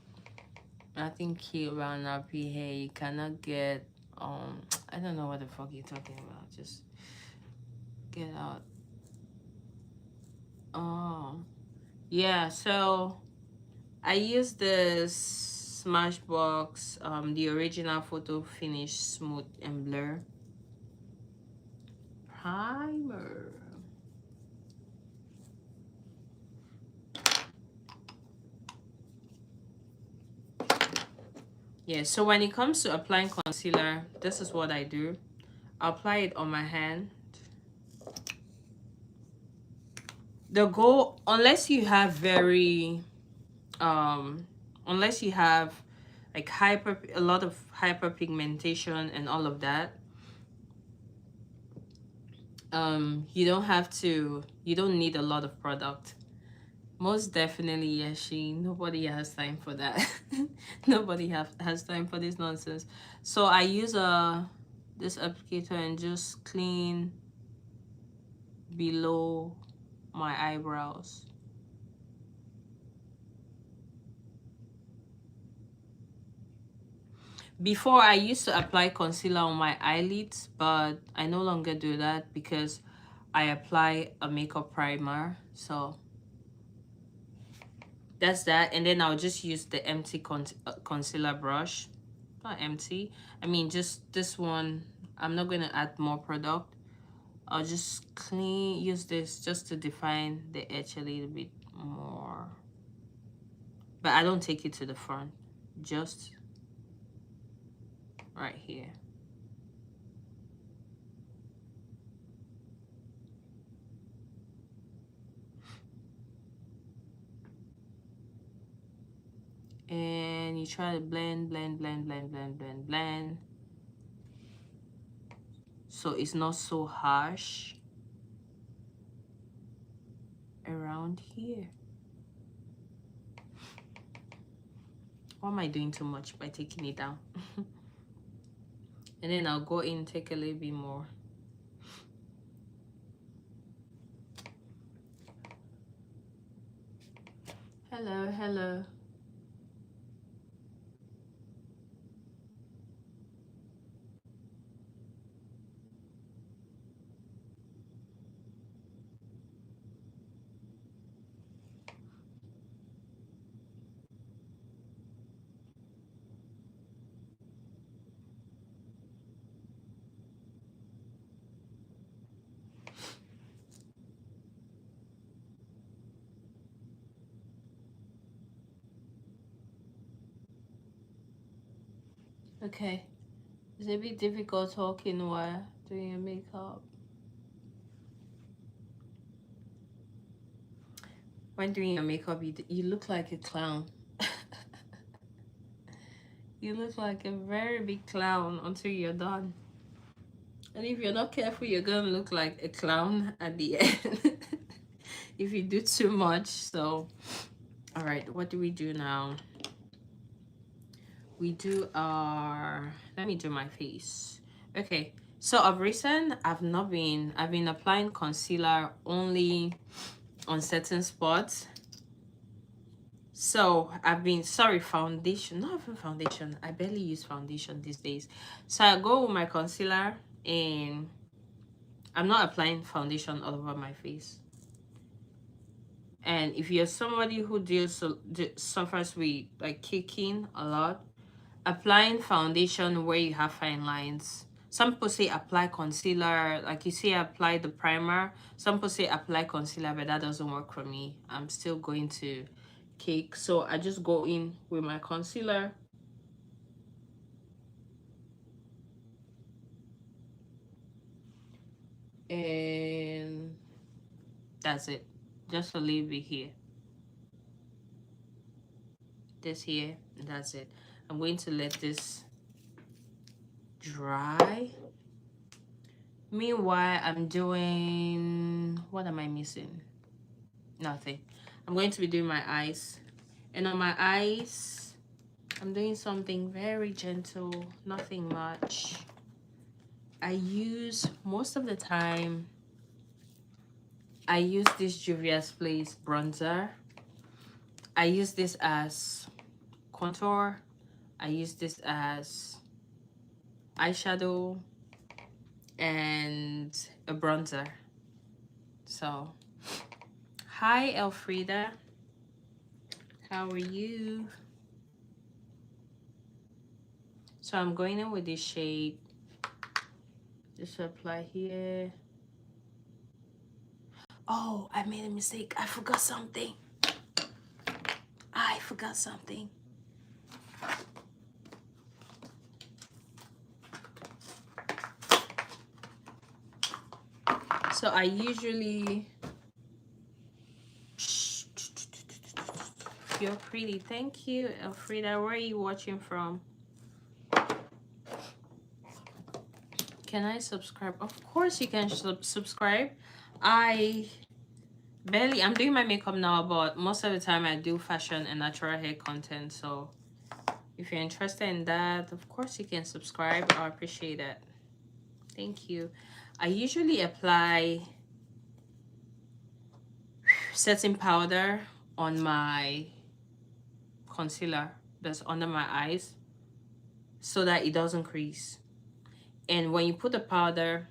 nothing cute around up here. You cannot get I don't know what the fuck you're talking about. Just get out. Oh yeah, so I use this Smashbox, the original photo finish smooth and blur primer. Yeah, so when it comes to applying concealer, this is what I do. I'll apply it on my hand. The goal, unless you have very unless you have like a lot of hyperpigmentation and all of that, you don't need a lot of product. Most definitely, Yashi, nobody has time for that. Nobody has time for this nonsense. So I use this applicator and just clean below my eyebrows. Before, I used to apply concealer on my eyelids, but I no longer do that because I apply a makeup primer. So that's that. And then I'll just use the empty concealer brush. Not empty. I mean, just this one. I'm not going to add more product. I'll just use this just to define the edge a little bit more. But I don't take it to the front. Just right here. And you try to blend, so it's not so harsh around here. Why am I doing too much by taking it down? And then I'll go in, take a little bit more. Hello, hello. Okay. It's a bit difficult talking while doing your makeup. When doing your makeup, you look like a clown. You look like a very big clown until you're done. And if you're not careful, you're gonna look like a clown at the end if you do too much. So, all right, what do we do now? We do our, let me do my face. Okay, so of recent, I've been applying concealer only on certain spots. So I've been, sorry, foundation, not even foundation. I barely use foundation these days. So I go with my concealer and I'm not applying foundation all over my face. And if you're somebody who suffers with like kicking a lot, applying foundation where you have fine lines. Some people say apply concealer, like you say apply the primer. Some people say apply concealer, but that doesn't work for me. I'm still going to cake, so I just go in with my concealer. And that's it. Just a little bit here. This here, and that's it. I'm going to let this dry. Meanwhile, I'm doing, what am I missing? Nothing. I'm going to be doing my eyes. And on my eyes, I'm doing something very gentle, nothing much. I use, most of the time, I use this Juvia's Place bronzer. I use this as contour. I use this as eyeshadow and a bronzer. So, hi Elfrida. How are you? So I'm going in with this shade. Just apply here. Oh, I made a mistake. I forgot something. I forgot something. So I usually, you're pretty. Thank you, Elfrida. Where are you watching from? Can I subscribe? Of course you can subscribe. I'm doing my makeup now, but most of the time I do fashion and natural hair content. So if you're interested in that, of course you can subscribe. I appreciate it. Thank you. I usually apply setting powder on my concealer that's under my eyes so that it doesn't crease. And when you put the powder,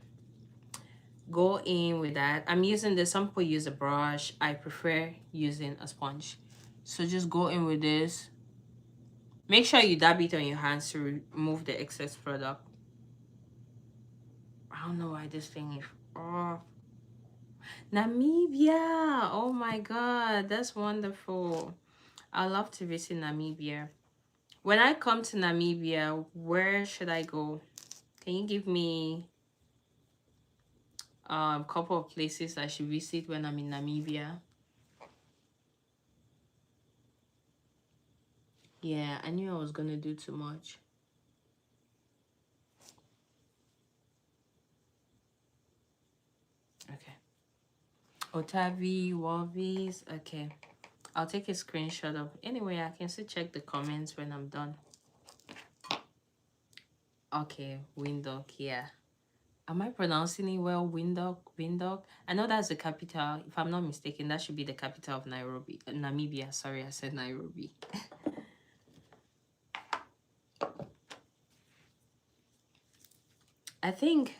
go in with that. I'm using this. Some people use a brush. I prefer using a sponge. So just go in with this. Make sure you dab it on your hands to remove the excess product. I don't know why this thing is off. Namibia. Oh my god, that's wonderful. I love to visit Namibia. When I come to Namibia, where should I go? Can you give me a couple of places I should visit when I'm in Namibia? Yeah, I knew I was gonna do too much. Okay. Otavi, Walvis. Okay. I'll take a screenshot of. Anyway, I can still check the comments when I'm done. Okay, Windhoek. Yeah. Am I pronouncing it well? Windhoek. Windhoek. I know that's the capital. If I'm not mistaken, that should be the capital of Nairobi. Namibia. Sorry, I said Nairobi. I think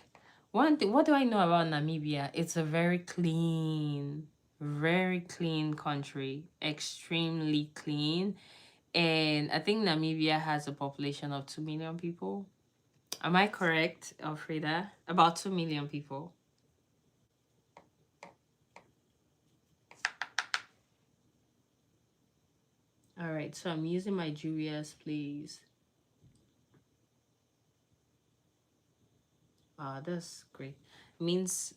one thing, what do I know about Namibia? It's a very clean country, extremely clean. And I think Namibia has a population of 2 million people. Am I correct, Elfrida? About 2 million people. All right, so I'm using my Juvia's Place That's great. Means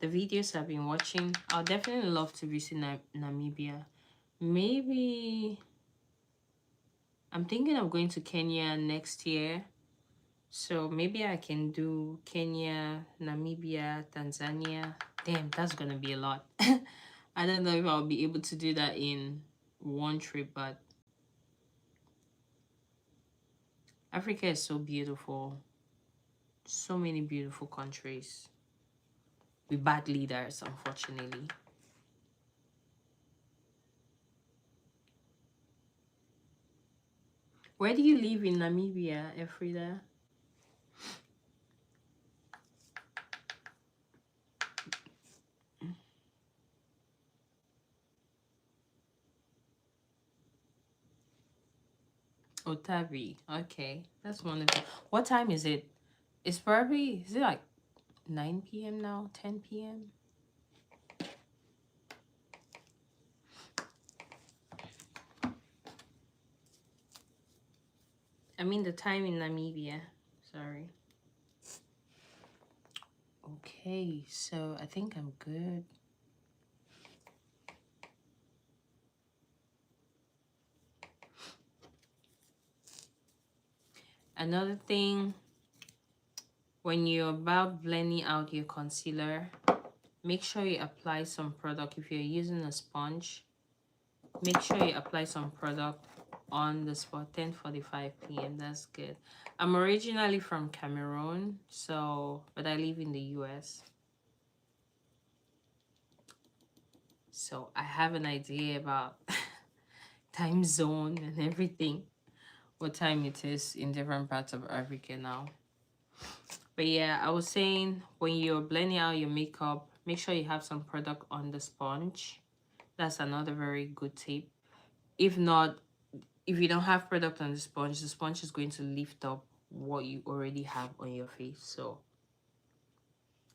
the videos I've been watching, I'll definitely love to visit Namibia. Maybe I'm thinking of going to Kenya next year. So maybe I can do Kenya, Namibia, Tanzania. Damn, that's gonna be a lot. I don't know if I'll be able to do that in one trip, but Africa is so beautiful. So many beautiful countries with bad leaders, unfortunately. Where do you live in Namibia, Elfrida? Otavi. Okay, that's wonderful. What time is it? It's probably, is it like 9 p.m. now? 10 p.m.? I mean the time in Namibia. Sorry. Okay, so I think I'm good. Another thing, when you're about blending out your concealer, make sure you apply some product. If you're using a sponge, make sure you apply some product on the spot. 10:45 p.m. That's good. I'm originally from Cameroon, but I live in the US. So I have an idea about time zone and everything, what time it is in different parts of Africa now. But yeah, I was saying, when you're blending out your makeup, make sure you have some product on the sponge. That's another very good tip. If not, if you don't have product on the sponge is going to lift up what you already have on your face. So,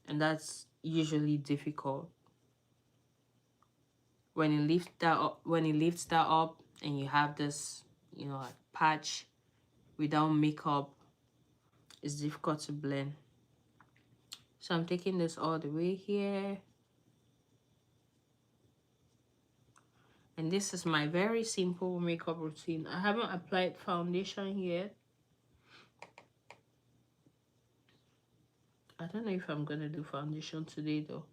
and that's usually difficult. When it lifts that up and you have this, like patch without makeup, it's difficult to blend. So I'm taking this all the way here. And this is my very simple makeup routine. I haven't applied foundation yet. I don't know if I'm gonna do foundation today though.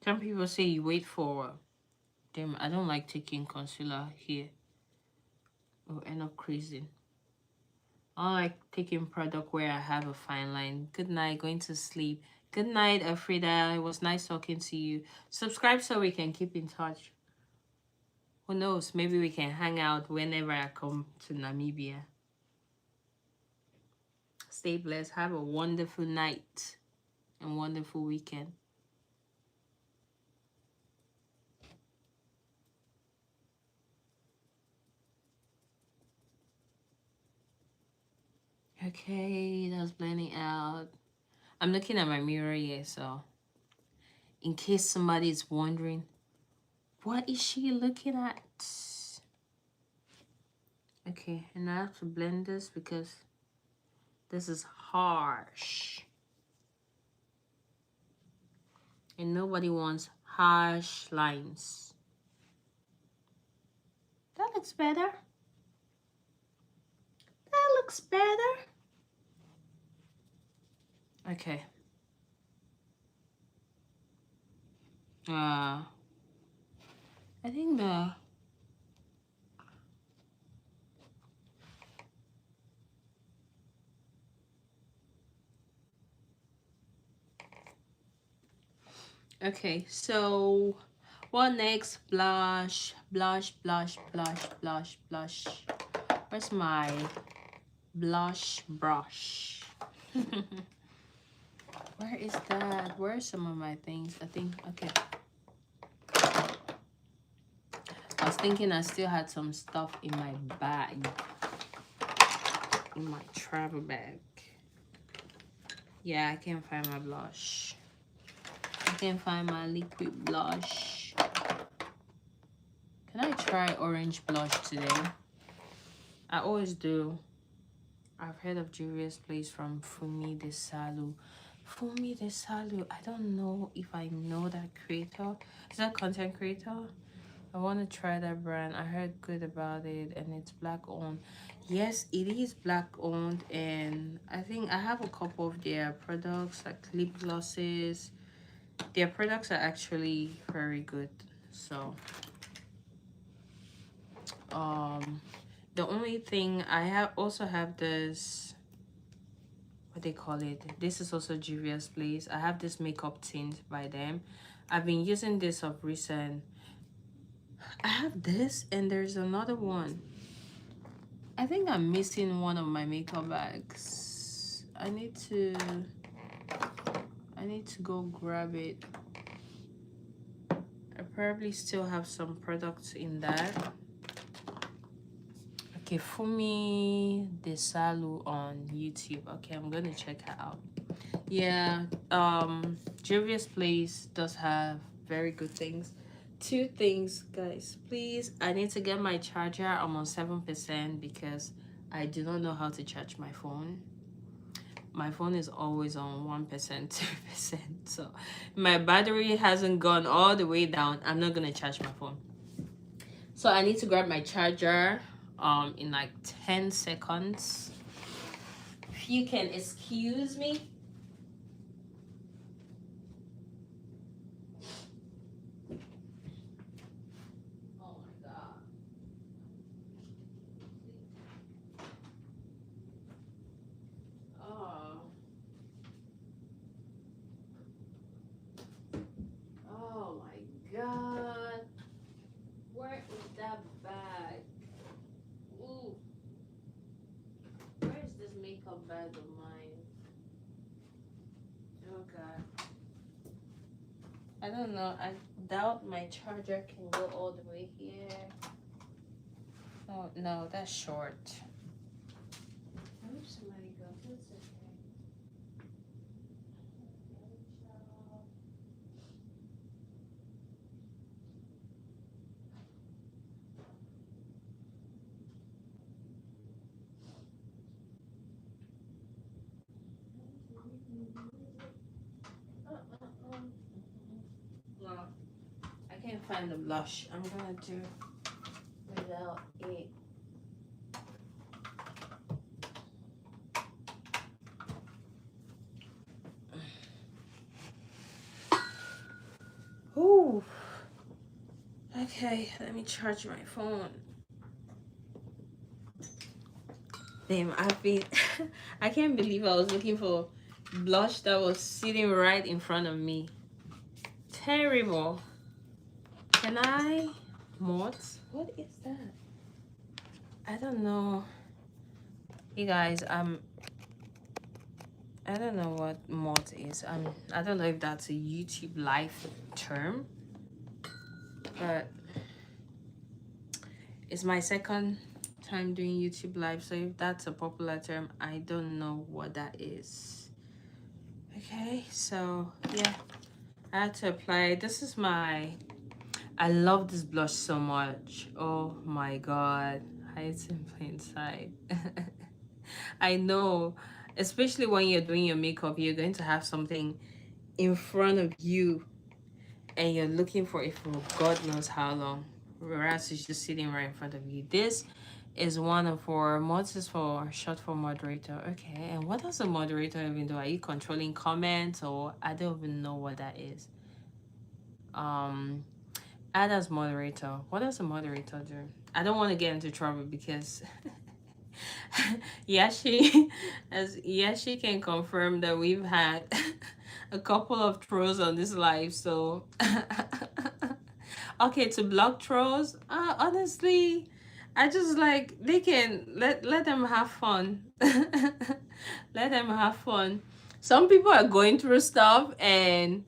Some people say you wait for them. I don't like taking concealer here. Or end up creasing. I like taking product where I have a fine line. Good night, going to sleep. Good night, Afrida. It was nice talking to you. Subscribe so we can keep in touch. Who knows? Maybe we can hang out whenever I come to Namibia. Stay blessed. Have a wonderful night and wonderful weekend. Okay, that's blending out. I'm looking at my mirror here, so in case somebody is wondering, what is she looking at? Okay, and I have to blend this because this is harsh. And nobody wants harsh lines. That looks better. That looks better. Okay. I think okay, so what next? Blush, blush, blush, blush, blush, blush. Where's my blush brush? Where is that? Where are some of my things? I think, okay. was thinking I still had some stuff in my bag, in my travel bag. Yeah, I can't find my blush. I can't find my liquid blush. Can I try orange blush today? I always do. I've heard of Juvia's Place from Fumi de Salu. Fumi de Salu. I don't know if I know that creator. Is that content creator? I want to try that brand. I heard good about it, and it's black owned. Yes, it is black owned, and I think I have a couple of their products, like lip glosses. Their products are actually very good. So the only thing I have, also have this, what they call it, this is also Juvia's Place. I have this makeup tint by them. I've been using this of recent. I have this, and there's another one. I think I'm missing one of my makeup bags. I need to go grab it. I probably still have some products in that. Okay, Fumi Desalu on YouTube. Okay, I'm gonna check her out. Yeah, Juvia's Place does have very good things. Two things, guys, please. I need to get my charger. I'm on 7% because I do not know how to charge my phone. My phone is always on 1%, 2%. So my battery hasn't gone all the way down. I'm not gonna charge my phone. So I need to grab my charger in like 10 seconds. If you can excuse me. Oh my god. Where is that bag? Ooh. Where is this makeup bag of mine? Oh god. I don't know. I doubt my charger can go all the way here. Oh no, that's short. Where's somebody go? That's okay. No, I can't find the blush. I'm gonna do without it. Ooh. Okay, let me charge my phone. Damn, I've been I can't believe I was looking for blush that was sitting right in front of me. Terrible. Can I mort? What is that? I don't know. You guys, I don't know what mort is. I don't know if that's a YouTube live term, but it's my second time doing YouTube live, so if that's a popular term, I don't know what that is. Okay, so yeah, I had to apply. This is my, I love this blush so much. Oh my god, hides in plain sight. I know, especially when you're doing your makeup, you're going to have something in front of you and you're looking for it for God knows how long, whereas it's just sitting right in front of you. This is one of our mods, is for short for moderator. Okay, and what does a moderator even do? Are you controlling comments, or I don't even know what that is? Add as moderator. What does a moderator do? I don't want to get into trouble because Yashi can confirm that we've had a couple of trolls on this live, so okay, to block trolls, honestly, I just like, they can let them have fun. Let them have fun. Some people are going through stuff, and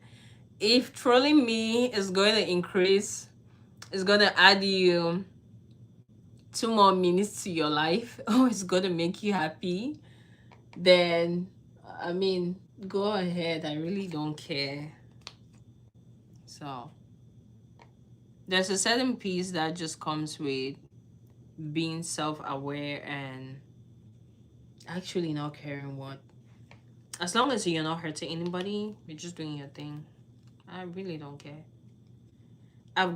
if trolling me is going to increase it's gonna add you 2 more minutes to your life, or it's gonna make you happy, then I mean, go ahead. I really don't care. So there's a certain peace that just comes with being self-aware and actually not caring what, as long as you're not hurting anybody, you're just doing your thing. I really don't care. I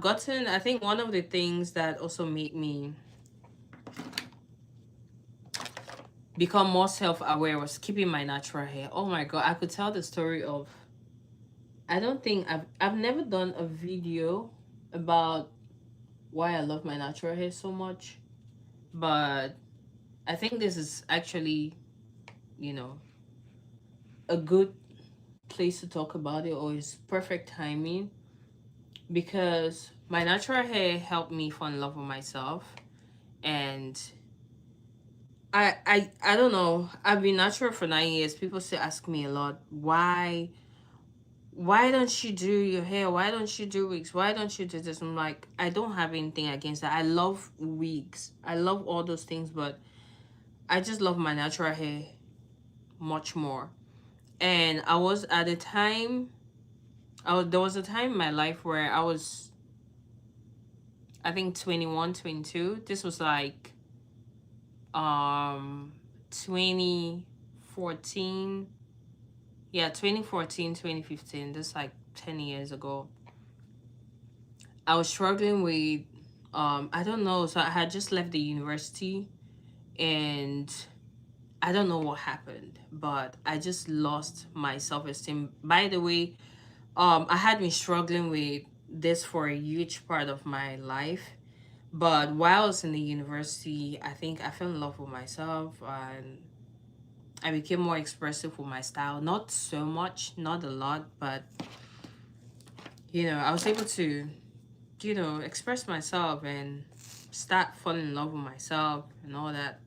think one of the things that also made me become more self-aware was keeping my natural hair. Oh my god, I could tell the story of, I don't think I've never done a video about why I love my natural hair so much, but I think this is actually, you know, a good place to talk about it, or it's perfect timing, because my natural hair helped me fall in love with myself. And I don't know, I've been natural for 9 years. People still ask me a lot, why don't you do your hair, why don't you do wigs, why don't you do this? I'm like, I don't have anything against that. I love wigs, I love all those things, but I just love my natural hair much more. And I was at a time, there was a time in my life where I was, I think 21, 22. This was like 2014. Yeah, 2014, 2015. This like 10 years ago. I was struggling with, I don't know, so I had just left the university, and I don't know what happened, but I just lost my self-esteem. By the way, I had been struggling with this for a huge part of my life. But while I was in the university, I think I fell in love with myself, and I became more expressive with my style. Not so much, not a lot, but I was able to, express myself and start falling in love with myself and all that.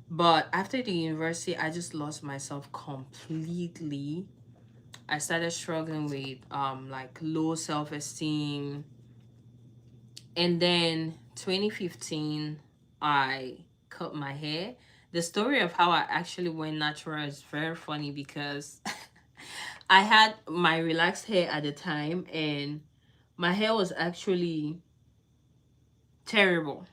But after the university, I just lost myself completely. I started struggling with like low self-esteem. And then 2015, I cut my hair. The story of how I actually went natural is very funny, because I had my relaxed hair at the time, and my hair was actually terrible.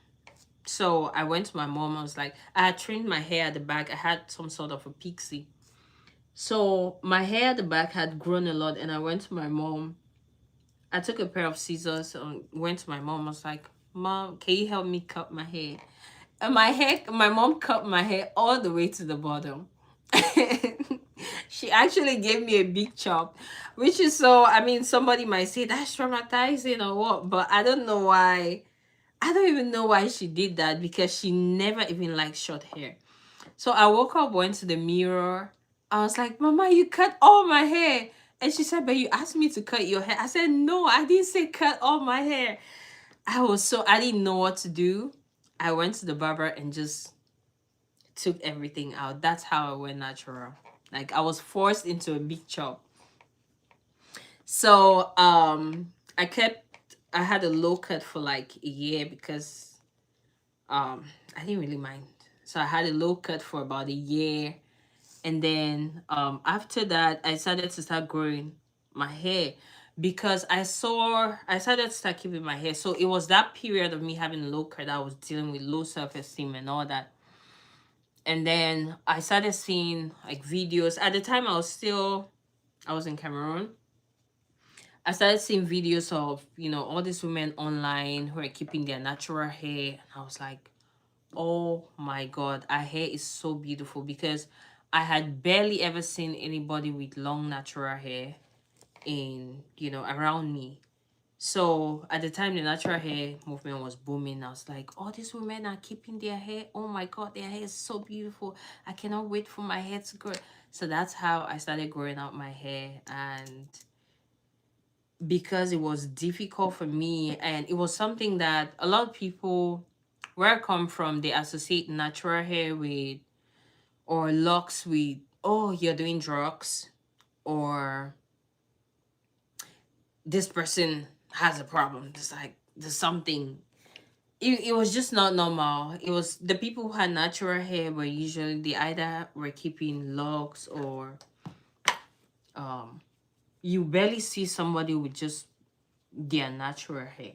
So I went to my mom. I was like, I had trimmed my hair at the back. I had some sort of a pixie. So my hair at the back had grown a lot, and I went to my mom. I took a pair of scissors and went to my mom. I was like, Mom, can you help me cut my hair? And my mom cut my hair all the way to the bottom. She actually gave me a big chop, which is so, I mean, somebody might say that's traumatizing or what, but I don't know why. I don't even know why she did that, because she never even liked short hair. So I woke up, went to the mirror. I was like, Mama, you cut all my hair. And she said, but you asked me to cut your hair. I said, no, I didn't say cut all my hair. I didn't know what to do. I went to the barber and just took everything out. That's how I went natural. Like, I was forced into a big chop. So I had a low cut for like a year, because I didn't really mind. So I had a low cut for about a year. And then after that, I started to start growing my hair, because I started to start keeping my hair. So it was that period of me having low cut, I was dealing with low self-esteem and all that. And then I started seeing like videos. At the time, I was in Cameroon. I started seeing videos of, all these women online who are keeping their natural hair. And I was like, oh my god, our hair is so beautiful, because I had barely ever seen anybody with long natural hair around me. So at the time the natural hair movement was booming, I was like, oh, these women are keeping their hair. Oh my god, their hair is so beautiful. I cannot wait for my hair to grow. So that's how I started growing out my hair. And because it was difficult for me, and it was something that a lot of people, where I come from, they associate natural hair with, or locks with, oh, you're doing drugs, or this person has a problem. It's like, there's something. It was just not normal. It was the people who had natural hair were usually they either were keeping locks or um you barely see somebody with just their natural hair.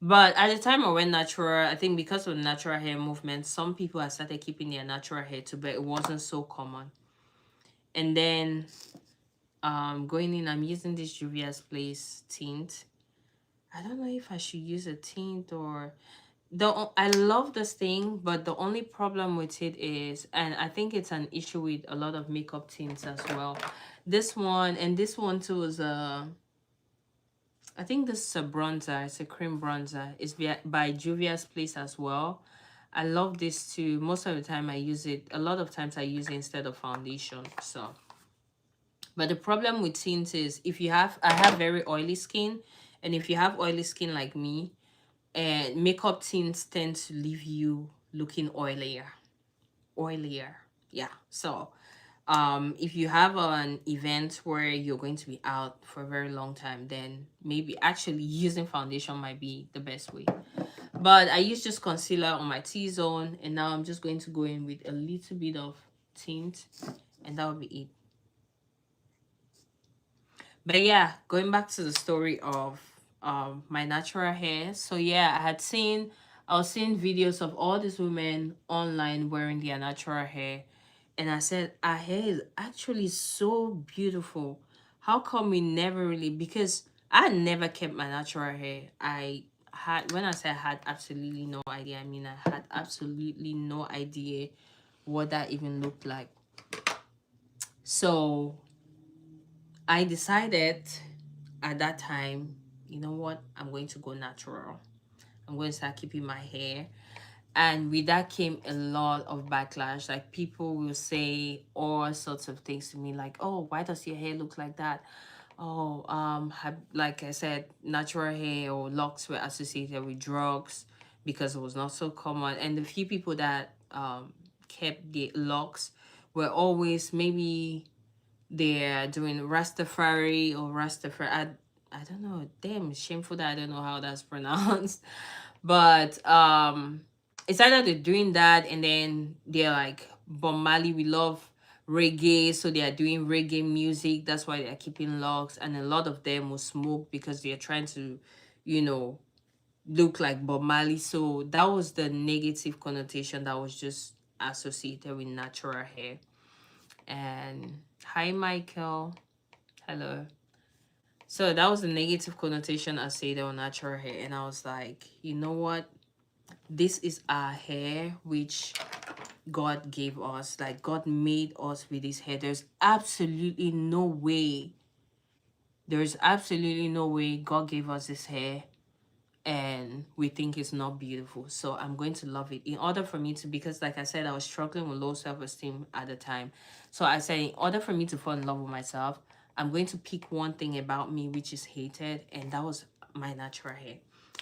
But at the time I went natural, I think because of the natural hair movement, some people had started keeping their natural hair too, but it wasn't so common. And then going in, I'm using this Juvia's Place tint. I don't know if I should use a tint or I love this thing, but the only problem with it is, and I think it's an issue with a lot of makeup tints as well. This one and this one too is I think this is a bronzer. It's a cream bronzer. It's by Juvia's Place as well. I love this too. Most of the time I use it. A lot of times I use it instead of foundation. So, but the problem with tints is if you have, I have very oily skin, and if you have oily skin like me, and makeup tints tend to leave you looking oilier. Yeah. So if you have an event where you're going to be out for a very long time, then maybe actually using foundation might be the best way. But I use just concealer on my T-zone, and now I'm just going to go in with a little bit of tint, and that will be it. But yeah, going back to the story of my natural hair. So yeah, I was seeing videos of all these women online wearing their natural hair, and I said our hair is actually so beautiful. How come we never really, because I never kept my natural hair. I had, when I say I had absolutely no idea, I mean I had absolutely no idea what that even looked like. So I decided at that time, you know what, I'm going to go natural. I'm going to start keeping my hair. And with that came a lot of backlash. Like people will say all sorts of things to me, like, oh, why does your hair look like that? Oh, like I said, natural hair or locks were associated with drugs because it was not so common. And the few people that kept the locks were always maybe they're doing Rastafari or Rastafari. I don't know. Damn, shameful that I don't know how that's pronounced. But it's either they're doing that and then they're like Bob Marley, we love reggae, so they are doing reggae music. That's why they're keeping locks, and a lot of them will smoke because they're trying to, you know, look like Bob Marley. So that was the negative connotation that was just associated with natural hair. And hi, Michael. Hello. So that was the negative connotation I said on natural hair. And I was like, you know what? This is our hair, which God gave us. Like, God made us with this hair. There's absolutely no way God gave us this hair and we think it's not beautiful. So I'm going to love it in order for me to, because like I said, I was struggling with low self-esteem at the time. So I said, in order for me to fall in love with myself, I'm going to pick one thing about me which is hated, and that was my natural hair.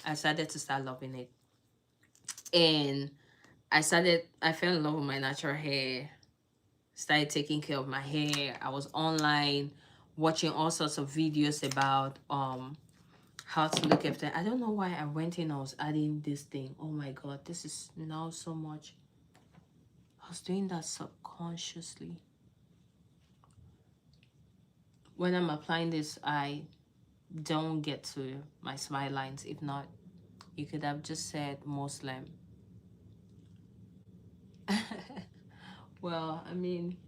I started to start loving it, and I fell in love with my natural hair, started taking care of my hair. I was online watching all sorts of videos about how to look after. I don't know why I went in, I was adding this thing. Oh my god, this is now so much. I was doing that subconsciously. When I'm applying this, I don't get to my smile lines. If not, you could have just said Muslim. Well, I mean,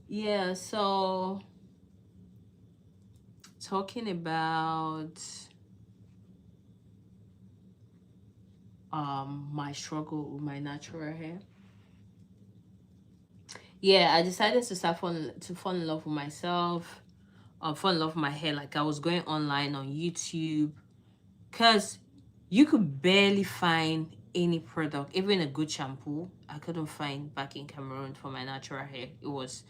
yeah, so talking about my struggle with my natural hair. Yeah, I decided to fall in love with myself, fall in love with my hair. Like I was going online on YouTube, because you could barely find any product, even a good shampoo. I couldn't find back in Cameroon for my natural hair. It was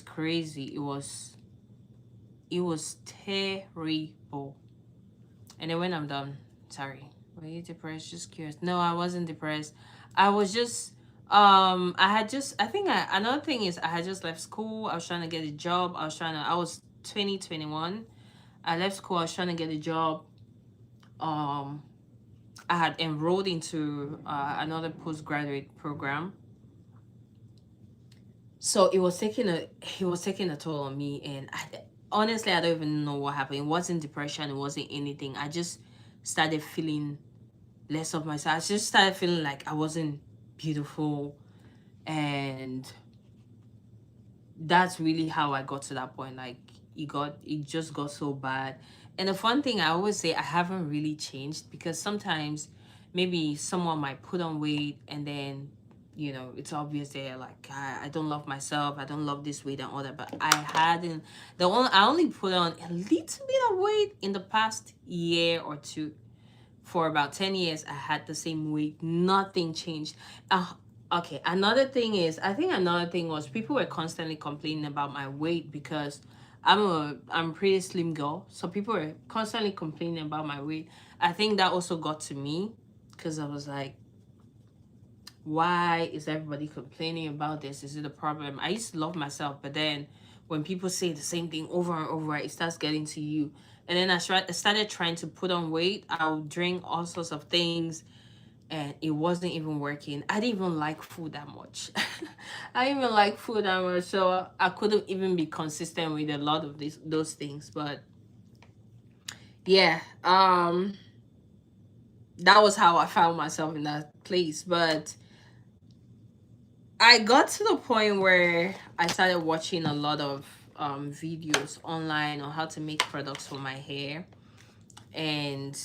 crazy. It was terrible. And then when I'm done, sorry, were you depressed? Just curious. No, I wasn't depressed. I was just I had just, I think another thing is I had just left school. I was trying to get a job. I was 2021. I left school. I was trying to get a job. um I had enrolled into another postgraduate program. So it was taking a toll on me, and honestly, I don't even know what happened. It wasn't depression, it wasn't anything. I just started feeling less of myself. I just started feeling like I wasn't beautiful, and that's really how I got to that point. Like, it just got so bad. And the fun thing, I always say I haven't really changed, because sometimes maybe someone might put on weight, and then it's obvious they're like, I don't love myself, I don't love this weight and all that. But I only put on a little bit of weight in the past year or two. For about 10 years I had the same weight, nothing changed. Okay, another thing is, I think another thing was, people were constantly complaining about my weight, because I'm a pretty slim girl, so people were constantly complaining about my weight. I think that also got to me, because I was like, why is everybody complaining about this? Is it a problem? I used to love myself, but then when people say the same thing over and over, it starts getting to you. And then I started trying to put on weight. I would drink all sorts of things, and it wasn't even working. I didn't even like food that much. I didn't even like food that much, so I couldn't even be consistent with a lot of those things. But yeah, that was how I found myself in that place. But I got to the point where I started watching a lot of videos online on how to make products for my hair, and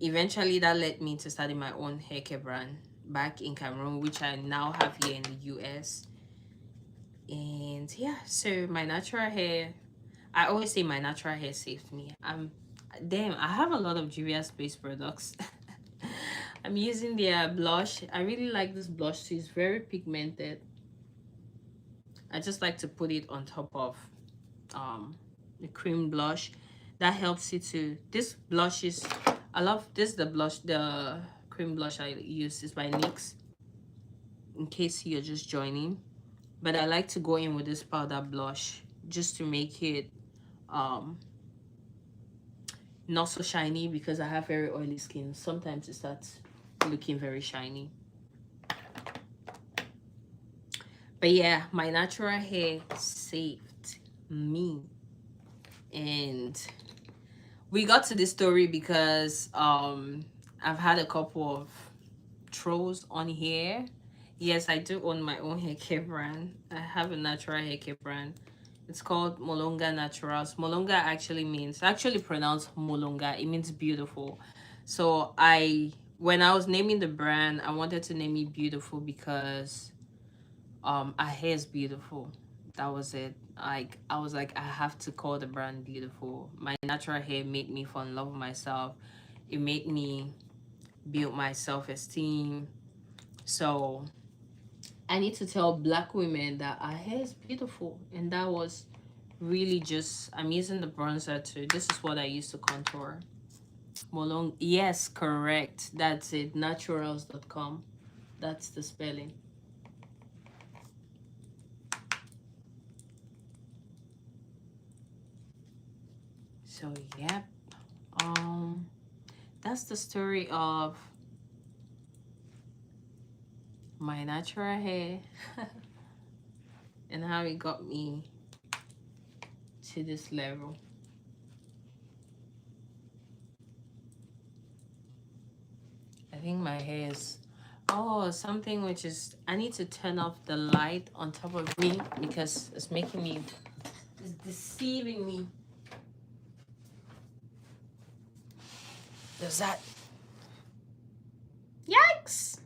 eventually that led me to starting my own hair care brand back in Cameroon, which I now have here in the US. And yeah, so my natural hair, I always say my natural hair saved me. I have a lot of Juvia's based products. I'm using their blush. I really like this blush too. It's very pigmented. I just like to put it on top of the cream blush. That helps you to, this blush is, I love this, the blush, the cream blush I use is by NYX, in case you're just joining. But I like to go in with this powder blush just to make it not so shiny, because I have very oily skin. Sometimes it starts looking very shiny. But yeah, my natural hair saved me. And we got to this story because I've had a couple of trolls on here. Yes, I do own my own hair care brand. I have a natural hair care brand. It's called Molonga Naturals. Molonga actually pronounced Molonga. It means beautiful. So when I was naming the brand, I wanted to name it beautiful because our hair is beautiful. That was it. Like, I was like, I have to call the brand beautiful. My natural hair made me fall in love with myself. It made me build my self-esteem. So I need to tell black women that our hair is beautiful. And that was really just, I'm using the bronzer too. This is what I use to contour. Molong, yes, correct. That's it. Naturals.com. That's the spelling. So yep. That's the story of my natural hair and how it got me to this level. I think my hair is, oh, something which is, I need to turn off the light on top of me because it's making me, it's deceiving me. Does that, yikes.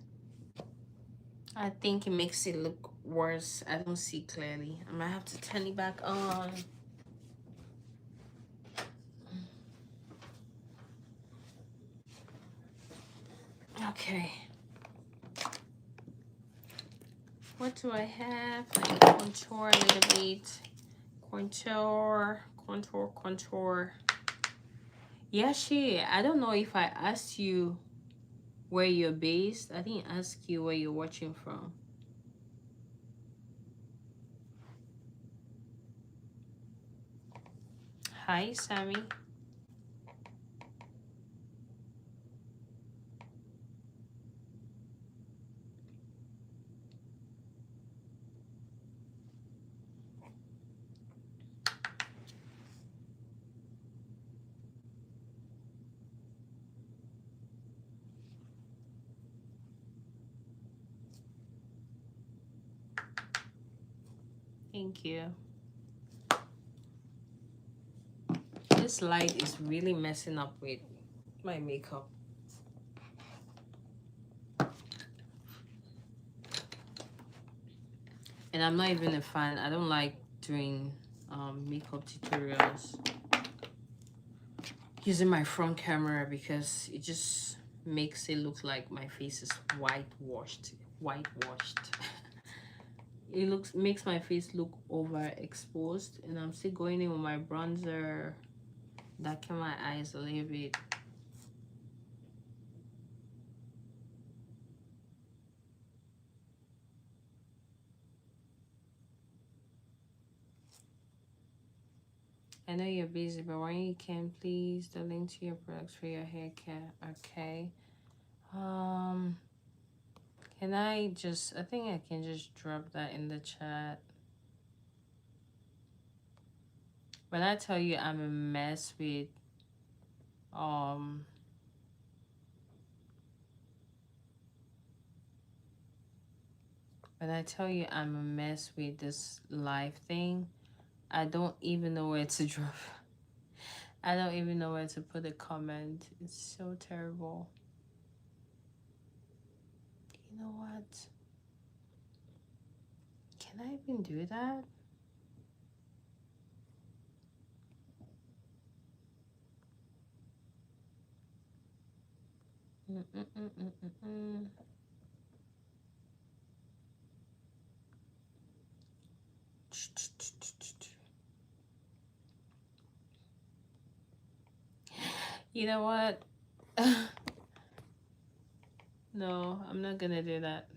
I think it makes it look worse. I don't see clearly. I might have to turn it back on. Okay. What do I have? Like contour a little bit. Contour. Yeah, I don't know if I asked you where you're based. I didn't ask you where you're watching from. Hi, Sammy. Thank you. This light is really messing up with my makeup. And I'm not even a fan. I don't like doing makeup tutorials using my front camera because it just makes it look like my face is whitewashed. It makes my face look overexposed, and I'm still going in with my bronzer, darken my eyes a little bit. I know you're busy, but when you can, please the link to your products for your hair care. Okay. Can I just? I think I can just drop that in the chat. When I tell you I'm a mess with um when I tell you I'm a mess with this live thing, I don't even know where to drop. I don't even know where to put a comment. It's so terrible. You know what? Can I even do that? You know what? No, I'm not gonna do that.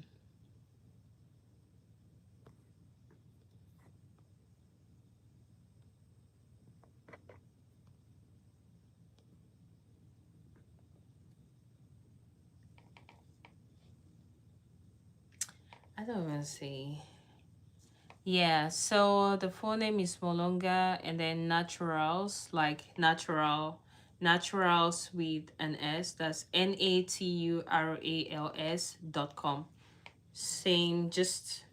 I don't even see. Yeah, so the full name is Molonga, and then Naturals, like naturals with an S. That's naturals.com. Same, just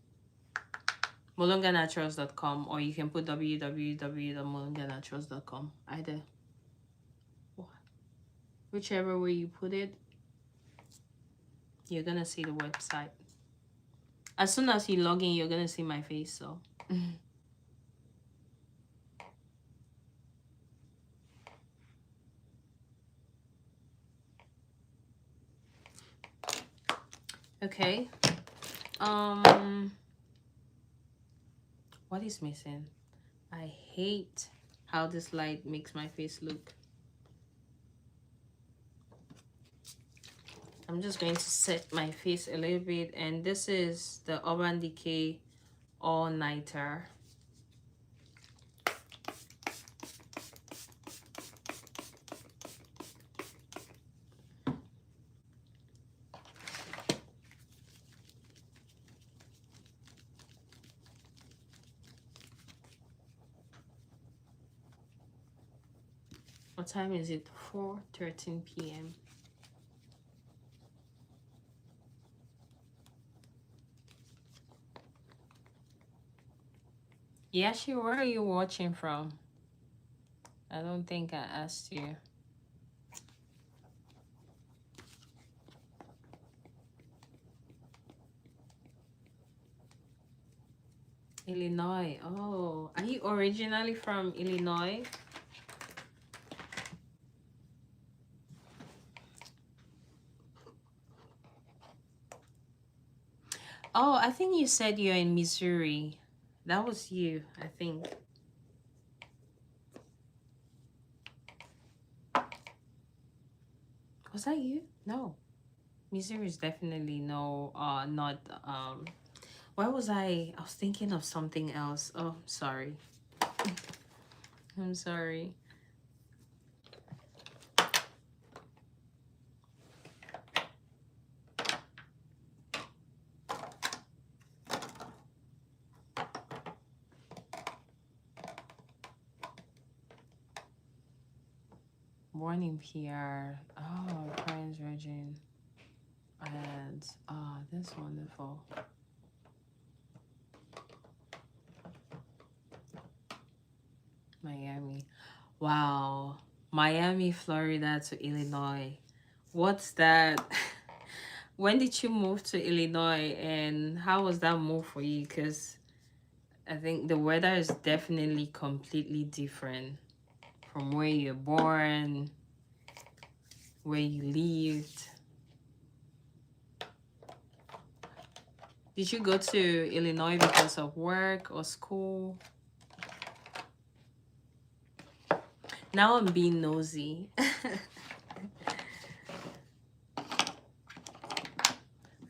molonganaturals.com, or you can put www.molonganaturals.com. Either, whichever way you put it, you're gonna see the website. As soon as you log in, you're gonna see my face. So. Okay. What is missing? I hate how this light makes my face look. I'm just going to set my face a little bit, and this is the Urban Decay All Nighter. What time is it? 4:13 p.m. Yashi, where are you watching from? I don't think I asked you. Illinois. Oh, are you originally from Illinois? Oh, I think you said you're in Missouri. That was you, I think. Was that you? No. Missouri is definitely no, not, why was I was thinking of something else. Oh, sorry. I'm sorry. Born in PR. Oh, Prince Virgin. And, oh, that's wonderful. Miami. Wow. Miami, Florida to Illinois. What's that? When did you move to Illinois and how was that move for you? Because I think the weather is definitely completely different from where you're born, where you lived. Did you go to Illinois because of work or school? Now I'm being nosy.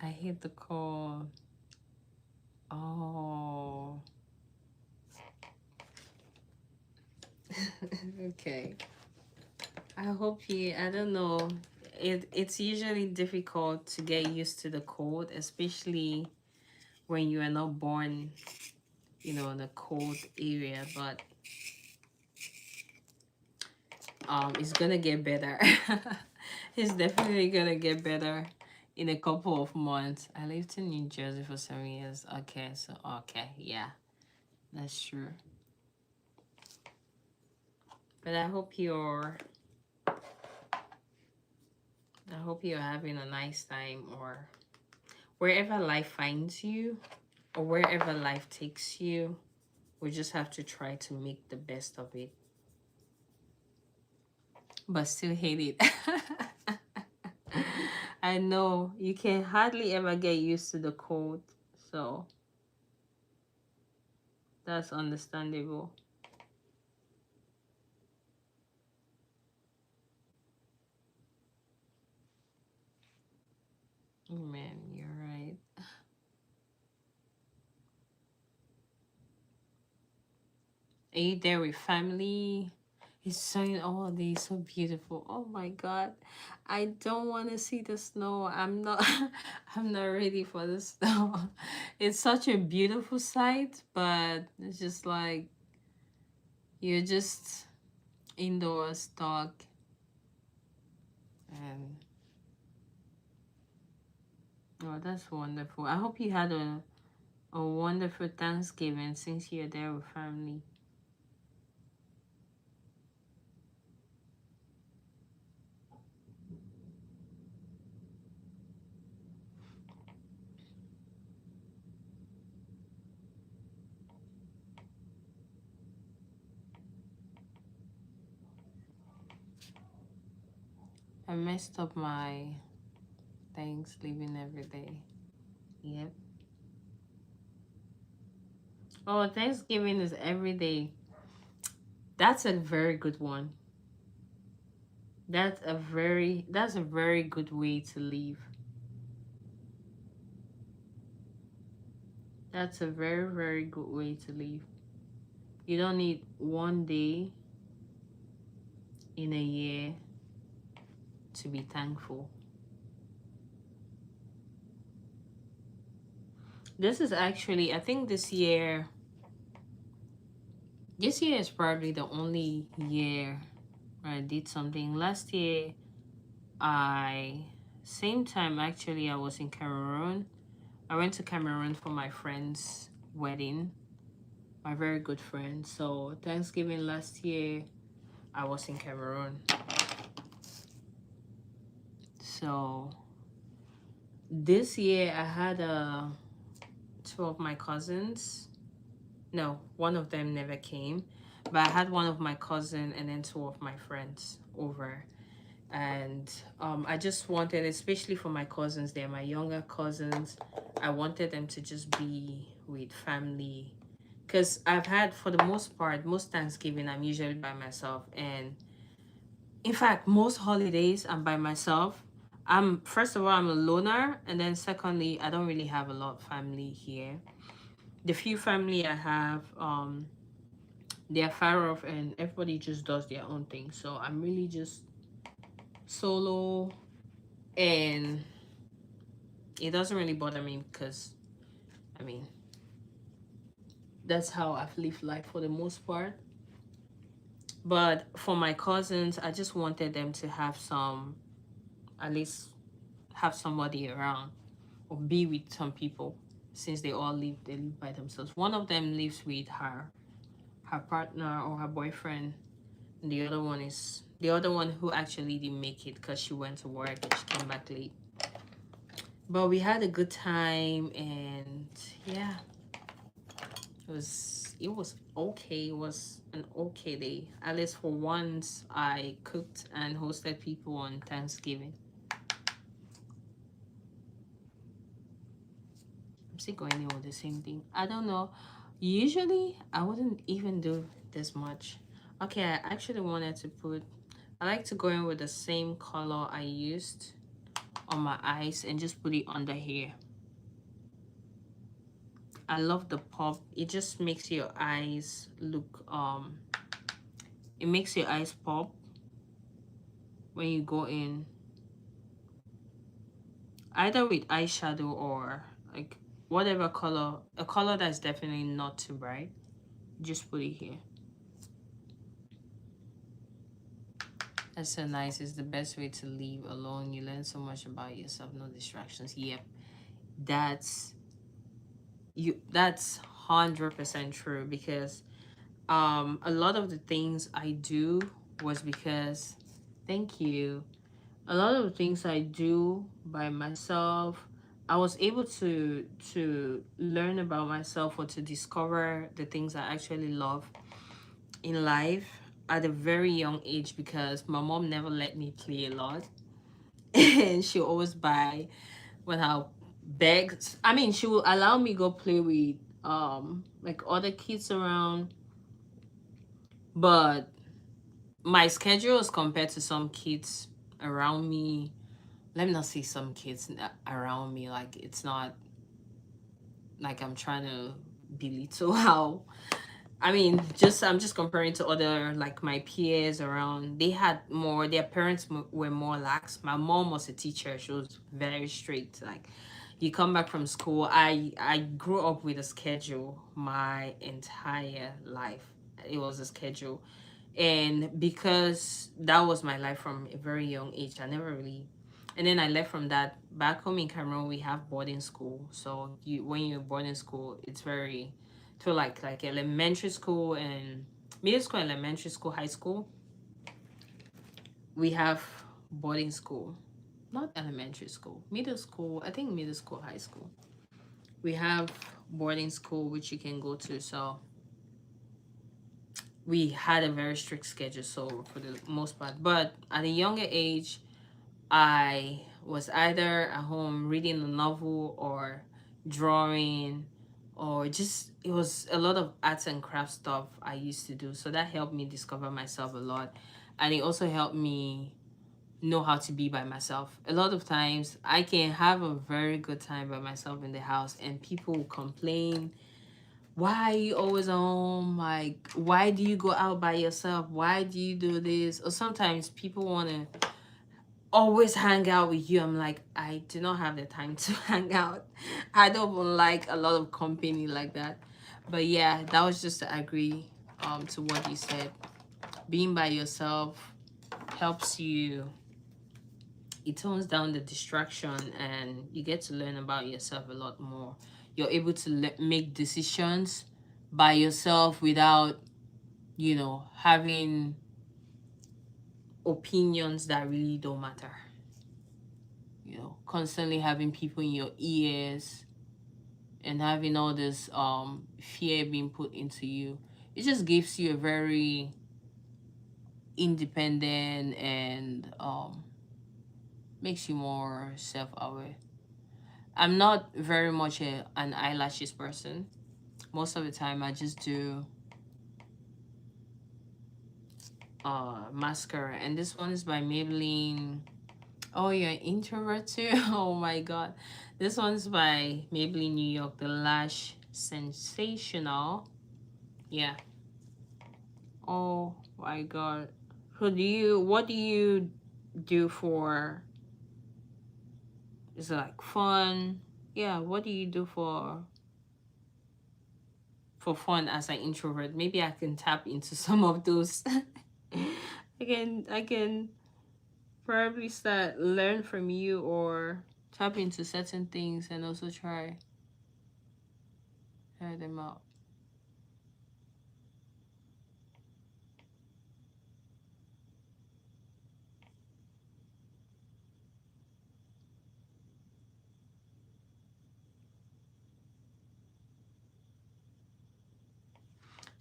I hate the call. Oh. Okay. I hope you, I don't know. It's usually difficult to get used to the cold, especially when you are not born, in a cold area, but it's gonna get better. It's definitely gonna get better in a couple of months. I lived in New Jersey for 7 years. Okay, so okay, yeah, that's true. But I hope you're having a nice time, or wherever life finds you, or wherever life takes you. We just have to try to make the best of it, but still hate it. I know you can hardly ever get used to the cold, so that's understandable. Man, you're right. Are you there with family? It's sunny all day, so beautiful. Oh my god. I don't want to see the snow. I'm not I'm not ready for the snow. It's such a beautiful sight, but it's just like you're just indoors stuck. And oh, that's wonderful. I hope you had a wonderful Thanksgiving since you're there with family. I messed up my Thanksgiving every day. Yep. Oh, Thanksgiving is every day. That's a very good one. That's a very good way to live. That's a very, very good way to live. You don't need one day in a year to be thankful. This is actually, I think this year is probably the only year where I did something. Last year, I, same time actually, I was in Cameroon. I went to Cameroon for my friend's wedding, my very good friend. So Thanksgiving last year, I was in Cameroon. So this year I had two of my cousins. No, one of them never came, but I had one of my cousin and then two of my friends over. And I just wanted, especially for my cousins, they're my younger cousins, I wanted them to just be with family, because I've had, for the most part, most Thanksgiving I'm usually by myself, and in fact most holidays I'm by myself. I'm, first of all, I'm a loner, and then secondly, I don't really have a lot of family here. The few family I have, they're far off and everybody just does their own thing, so I'm really just solo. And it doesn't really bother me because, I mean, that's how I've lived life for the most part. But for my cousins, I just wanted them to have some, at least have somebody around or be with some people, since they live by themselves. One of them lives with her partner or her boyfriend. And the other one who actually didn't make it because she went to work and she came back late. But we had a good time, and yeah, it was okay. It was an okay day. At least for once, I cooked and hosted people on Thanksgiving. I'm still going in with the same thing. I don't know. Usually, I wouldn't even do this much. Okay, I actually wanted to put. I like to go in with the same color I used on my eyes and just put it under here. I love the pop. It just makes your eyes look it makes your eyes pop when you go in, either with eyeshadow or like whatever color, a color that's definitely not too bright. Just put it here. That's so nice. It's the best way to leave alone. You learn so much about yourself. No distractions. Yep. That's that's 100% true, because a lot of the things I do was because, thank you, a lot of the things I do by myself, I was able to learn about myself or to discover the things I actually love in life at a very young age, because my mom never let me play a lot. And she always buy when I begged. I mean, she will allow me go play with like other kids around, but my schedule is compared to some kids around me. Let me not say some kids around me, like it's not like I'm trying to belittle how, I mean, just I'm just comparing to other, like my peers around. They had more, their parents were more lax. My mom was a teacher. She was very strict. Like, you come back from school. I grew up with a schedule my entire life. It was a schedule. And because that was my life from a very young age, I never really, and then I left from that. Back home in Cameroon, we have boarding school. So you, when you're boarding school, it's very, to like elementary school and middle school, elementary school, high school, we have boarding school. Not elementary school, middle school. I think middle school, high school. We have boarding school which you can go to. So we had a very strict schedule. So for the most part, but at a younger age, I was either at home reading a novel or drawing, or just, it was a lot of arts and craft stuff I used to do. So that helped me discover myself a lot. And it also helped me know how to be by myself. A lot of times I can have a very good time by myself in the house and people will complain, why are you always at home? Like, why do you go out by yourself? Why do you do this? Or sometimes people want to always hang out with you. I'm like, I do not have the time to hang out. I don't even like a lot of company like that. But yeah, that was just to agree to what you said. Being by yourself helps you, it tones down the distraction, and you get to learn about yourself a lot more. You're able to make decisions by yourself without, having opinions that really don't matter. Constantly having people in your ears and having all this fear being put into you. It just gives you a very independent and makes you more self-aware. I'm not very much an eyelashes person. Most of the time I just do mascara, and this one is by Maybelline. Oh, you're an introvert too? Oh my god. This one's by Maybelline New York, the Lash Sensational. Yeah. Oh my god. So what do you do for, is it like fun? Yeah, what do you do for fun as an introvert? Maybe I can tap into some of those. I can probably start learn from you or tap into certain things and also try them out.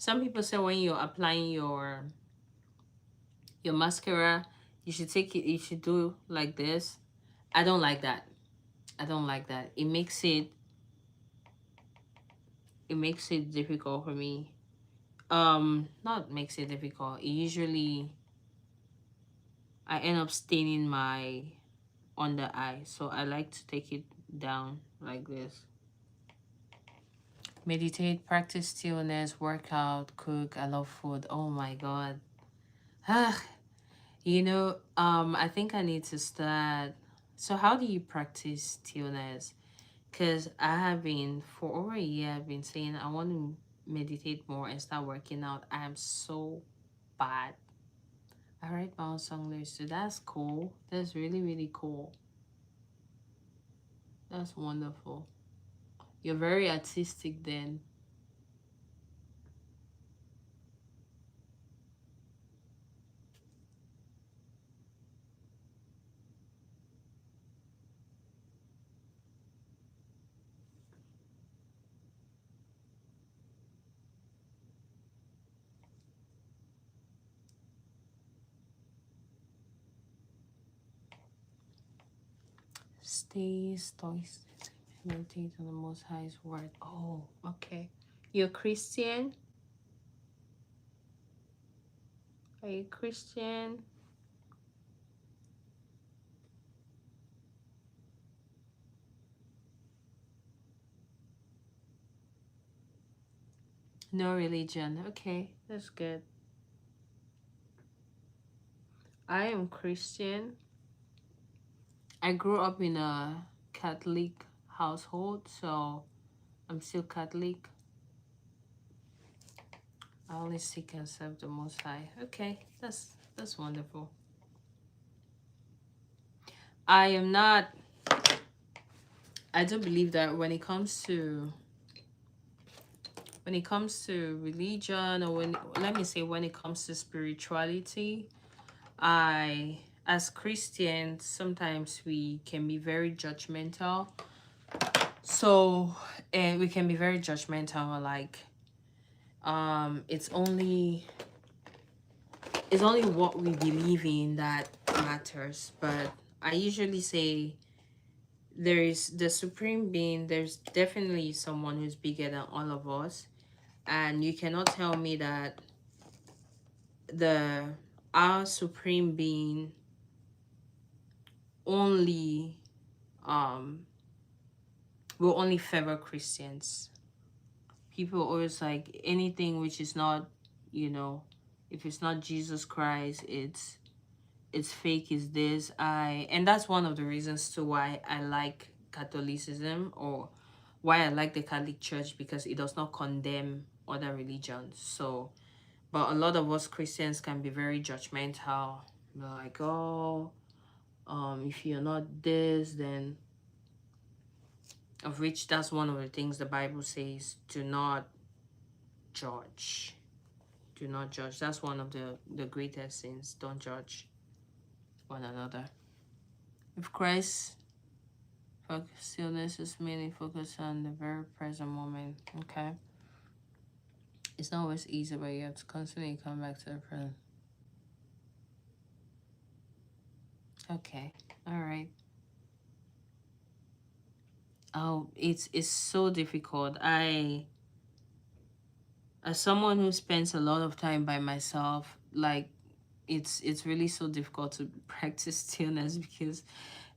Some people say when you're applying your mascara, you should take it, you should do like this. I don't like that. I don't like that. It makes it difficult for me. Not makes it difficult. It usually I end up staining my under eye. So I like to take it down like this. Meditate, practice stillness, work out, cook. I love food. Oh my god. I think I need to start. So how do you practice stillness? Because I have been, for over a year, I've been saying I want to meditate more and start working out. I am so bad. I write my own song lyrics, so that's cool. That's really, really cool. That's wonderful. You're very artistic then. Stay stoic. Meditate on the Most High's word. Oh, okay. You're Christian? Are you Christian? No religion. Okay, that's good. I am Christian. I grew up in a Catholic household, so I'm still Catholic. I only seek and serve the Most High. Okay, that's wonderful. I am not. I do believe that when it comes to religion, or let me say, when it comes to spirituality, I as Christians sometimes we can be very judgmental. So, and we can be very judgmental, like it's only what we believe in that matters. But I usually say there is the supreme being, there's definitely someone who's bigger than all of us, and you cannot tell me that the our supreme being only um will only favor Christians. People always like anything which is not, you know, if it's not Jesus Christ, it's fake, is this. And that's one of the reasons to why I like Catholicism, or why I like the Catholic Church, because it does not condemn other religions. So, but a lot of us Christians can be very judgmental. We're like, oh, if you're not this, then, of which that's one of the things the Bible says: do not judge. Do not judge. That's one of the greatest sins. Don't judge one another. If Christ stillness is mainly focused on the very present moment. Okay. It's not always easy, but you have to constantly come back to the present. Okay. All right. Oh, it's so difficult. As someone who spends a lot of time by myself, like, it's really so difficult to practice stillness, because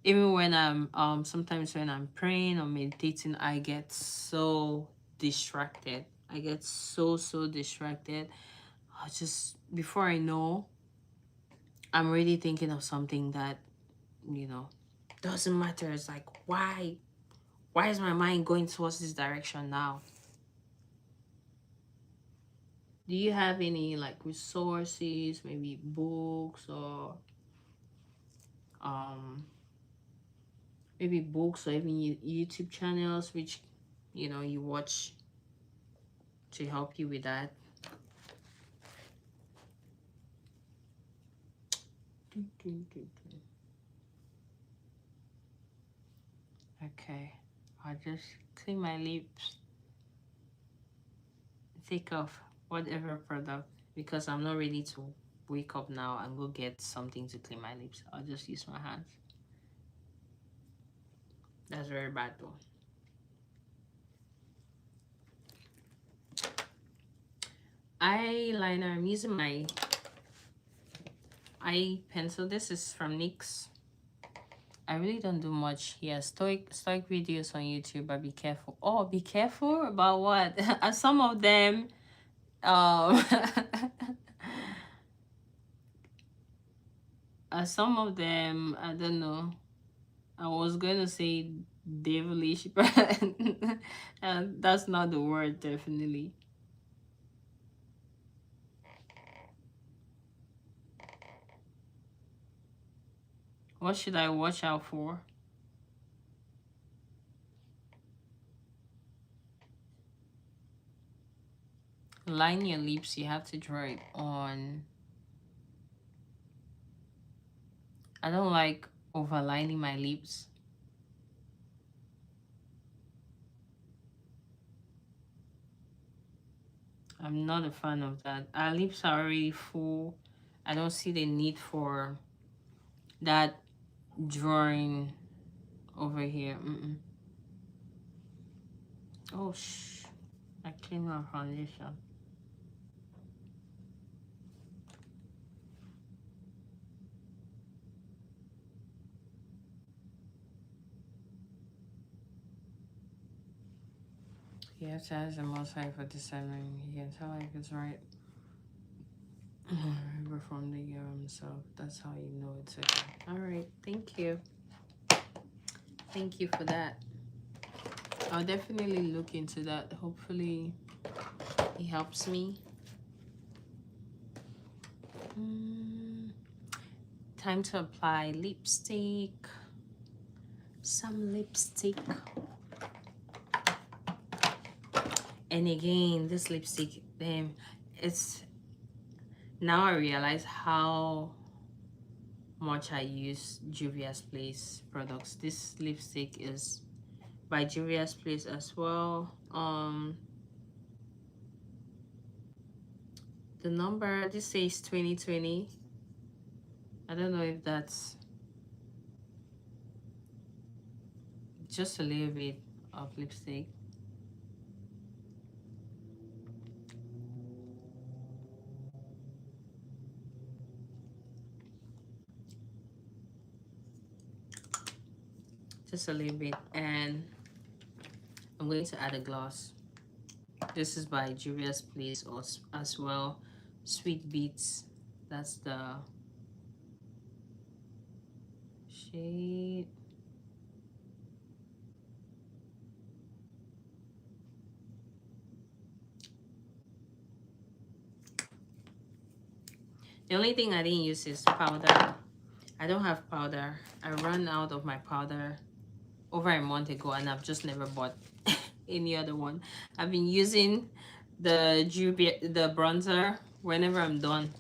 even when I'm sometimes when I'm praying or meditating, I get so distracted. I get so distracted. I just, before I know, I'm already thinking of something that, you know, doesn't matter. It's like, why is my mind going towards this direction now? Do you have any like resources, maybe books, or um maybe books, or even YouTube channels which you watch to help you with that? Okay, I'll just clean my lips, take off whatever product, because I'm not ready to wake up now and go get something to clean my lips. I'll just use my hands. That's very bad though. Eyeliner, I'm using my eye pencil. This is from NYX. I really don't do much here. Stoic videos on YouTube, but be careful. Oh, be careful about what? Some of them, um, some of them, I don't know. I was going to say devilish, but that's not the word, definitely. What should I watch out for? Line your lips, you have to draw it on. I don't like overlining my lips. I'm not a fan of that. Our lips are already full. I don't see the need for that drawing over here. Oh, I cleaned my foundation. You have to ask the most high for discernment. You can tell if it's right. From the himself. That's how you know it's okay. All right. Thank you. Thank you for that. I'll definitely look into that. Hopefully it helps me. Time to apply lipstick. Some lipstick. And again, this lipstick, it's, now I realize how much I use Juvia's Place products. This lipstick is by Juvia's Place as well. The number, this says 2020. I don't know if that's just a little bit of lipstick. Just a little bit, and I'm going to add a gloss. This is by Juvia's Place as well. Sweet Beats. That's the shade. The only thing I didn't use is powder. I don't have powder. I ran out of my powder over a month ago, and I've just never bought any other one. I've been using the the bronzer whenever I'm done.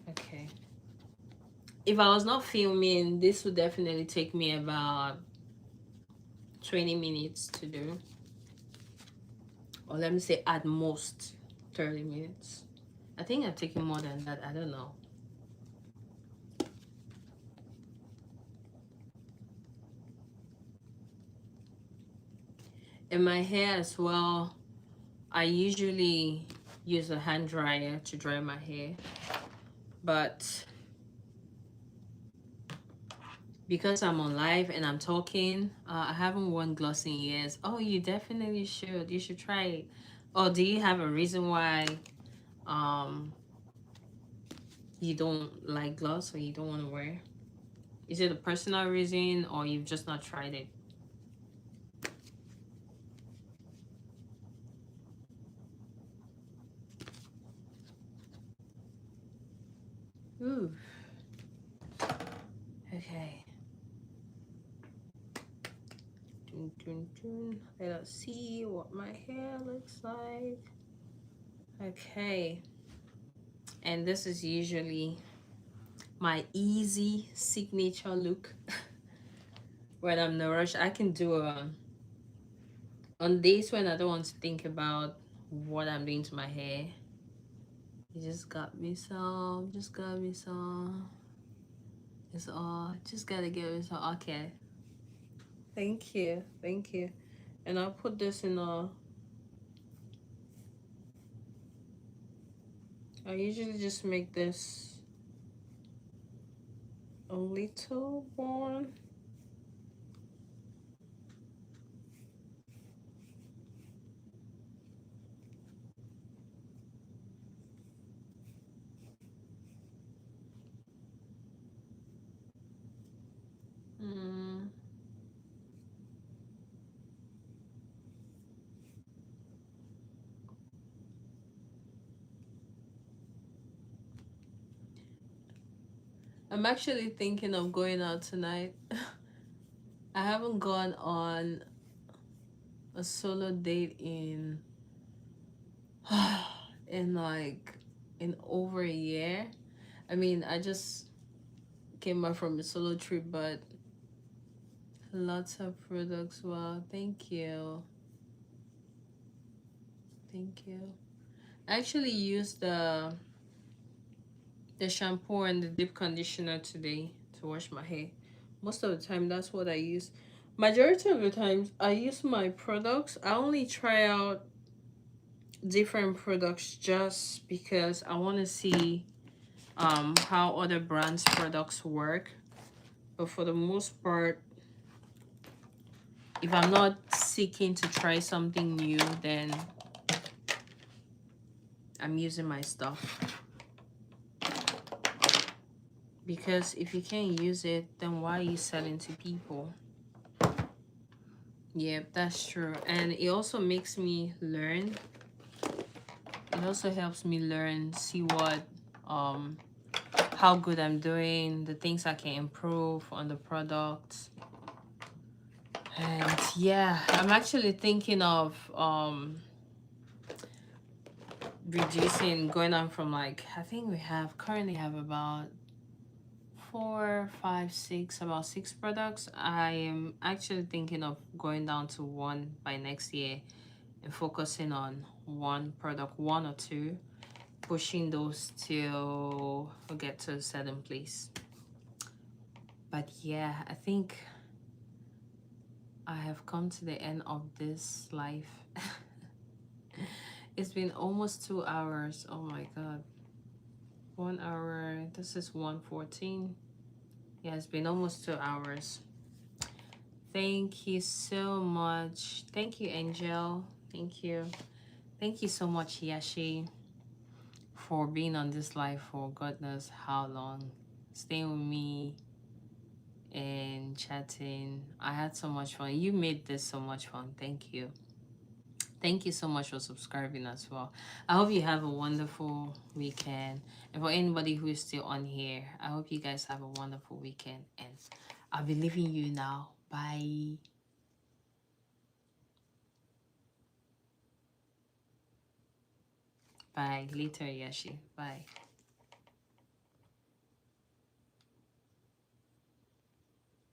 Okay. If I was not filming, this would definitely take me about 20 minutes to do. Or let me say at most 30 minutes. I think I'm taking more than that. I don't know. In my hair as well, I usually use a hand dryer to dry my hair, but because I'm on live and I'm talking, I haven't worn gloss in years. Oh, you definitely should. You should try it. Oh, do you have a reason why you don't like gloss or you don't want to wear? Is it a personal reason or you've just not tried it? Ooh. Okay. Let us see what my hair looks like. Okay. And this is usually my easy signature look. when I'm in a rush, I can do a on days when I don't want to think about what I'm doing to my hair. You just got me some, just got me some. It's all just gotta get me some. Okay. Thank you. Thank you. And I'll put this in a I usually just make this a little one. Mm. I'm actually thinking of going out tonight. I haven't gone on a solo date in like in over a year. I mean, I just came back from a solo trip, but lots of products. Wow, thank you. Thank you. I actually used the shampoo and the deep conditioner today to wash my hair. Most of the time that's what I use. Majority of the times I use my products. I only try out different products just because I want to see how other brands products work. But for the most part, if I'm not seeking to try something new, then I'm using my stuff. Because if you can't use it, then why are you selling to people? Yep, that's true. And it also makes me learn. It also helps me learn, see what how good I'm doing, the things I can improve on the product. And yeah, I'm actually thinking of reducing, going on from like, I think we have currently have about 4, 5, 6, about 6 products. I am actually thinking of going down to 1 by next year and focusing on one product, 1 or 2, pushing those till we get to a certain place. But yeah, I think I have come to the end of this life. It's been almost 2 hours. Oh my god. 1 hour. This is 1:14. Yeah, it's been almost 2 hours. Thank you so much. Thank you, Angel. Thank you. Thank you so much, Yashi, for being on this live for God knows how long. Staying with me and chatting. I had so much fun. You made this so much fun. Thank you. Thank you so much for subscribing as well. I hope you have a wonderful weekend. And for anybody who is still on here, I hope you guys have a wonderful weekend. And I'll be leaving you now. Bye. Bye. Later, Yashi. Bye.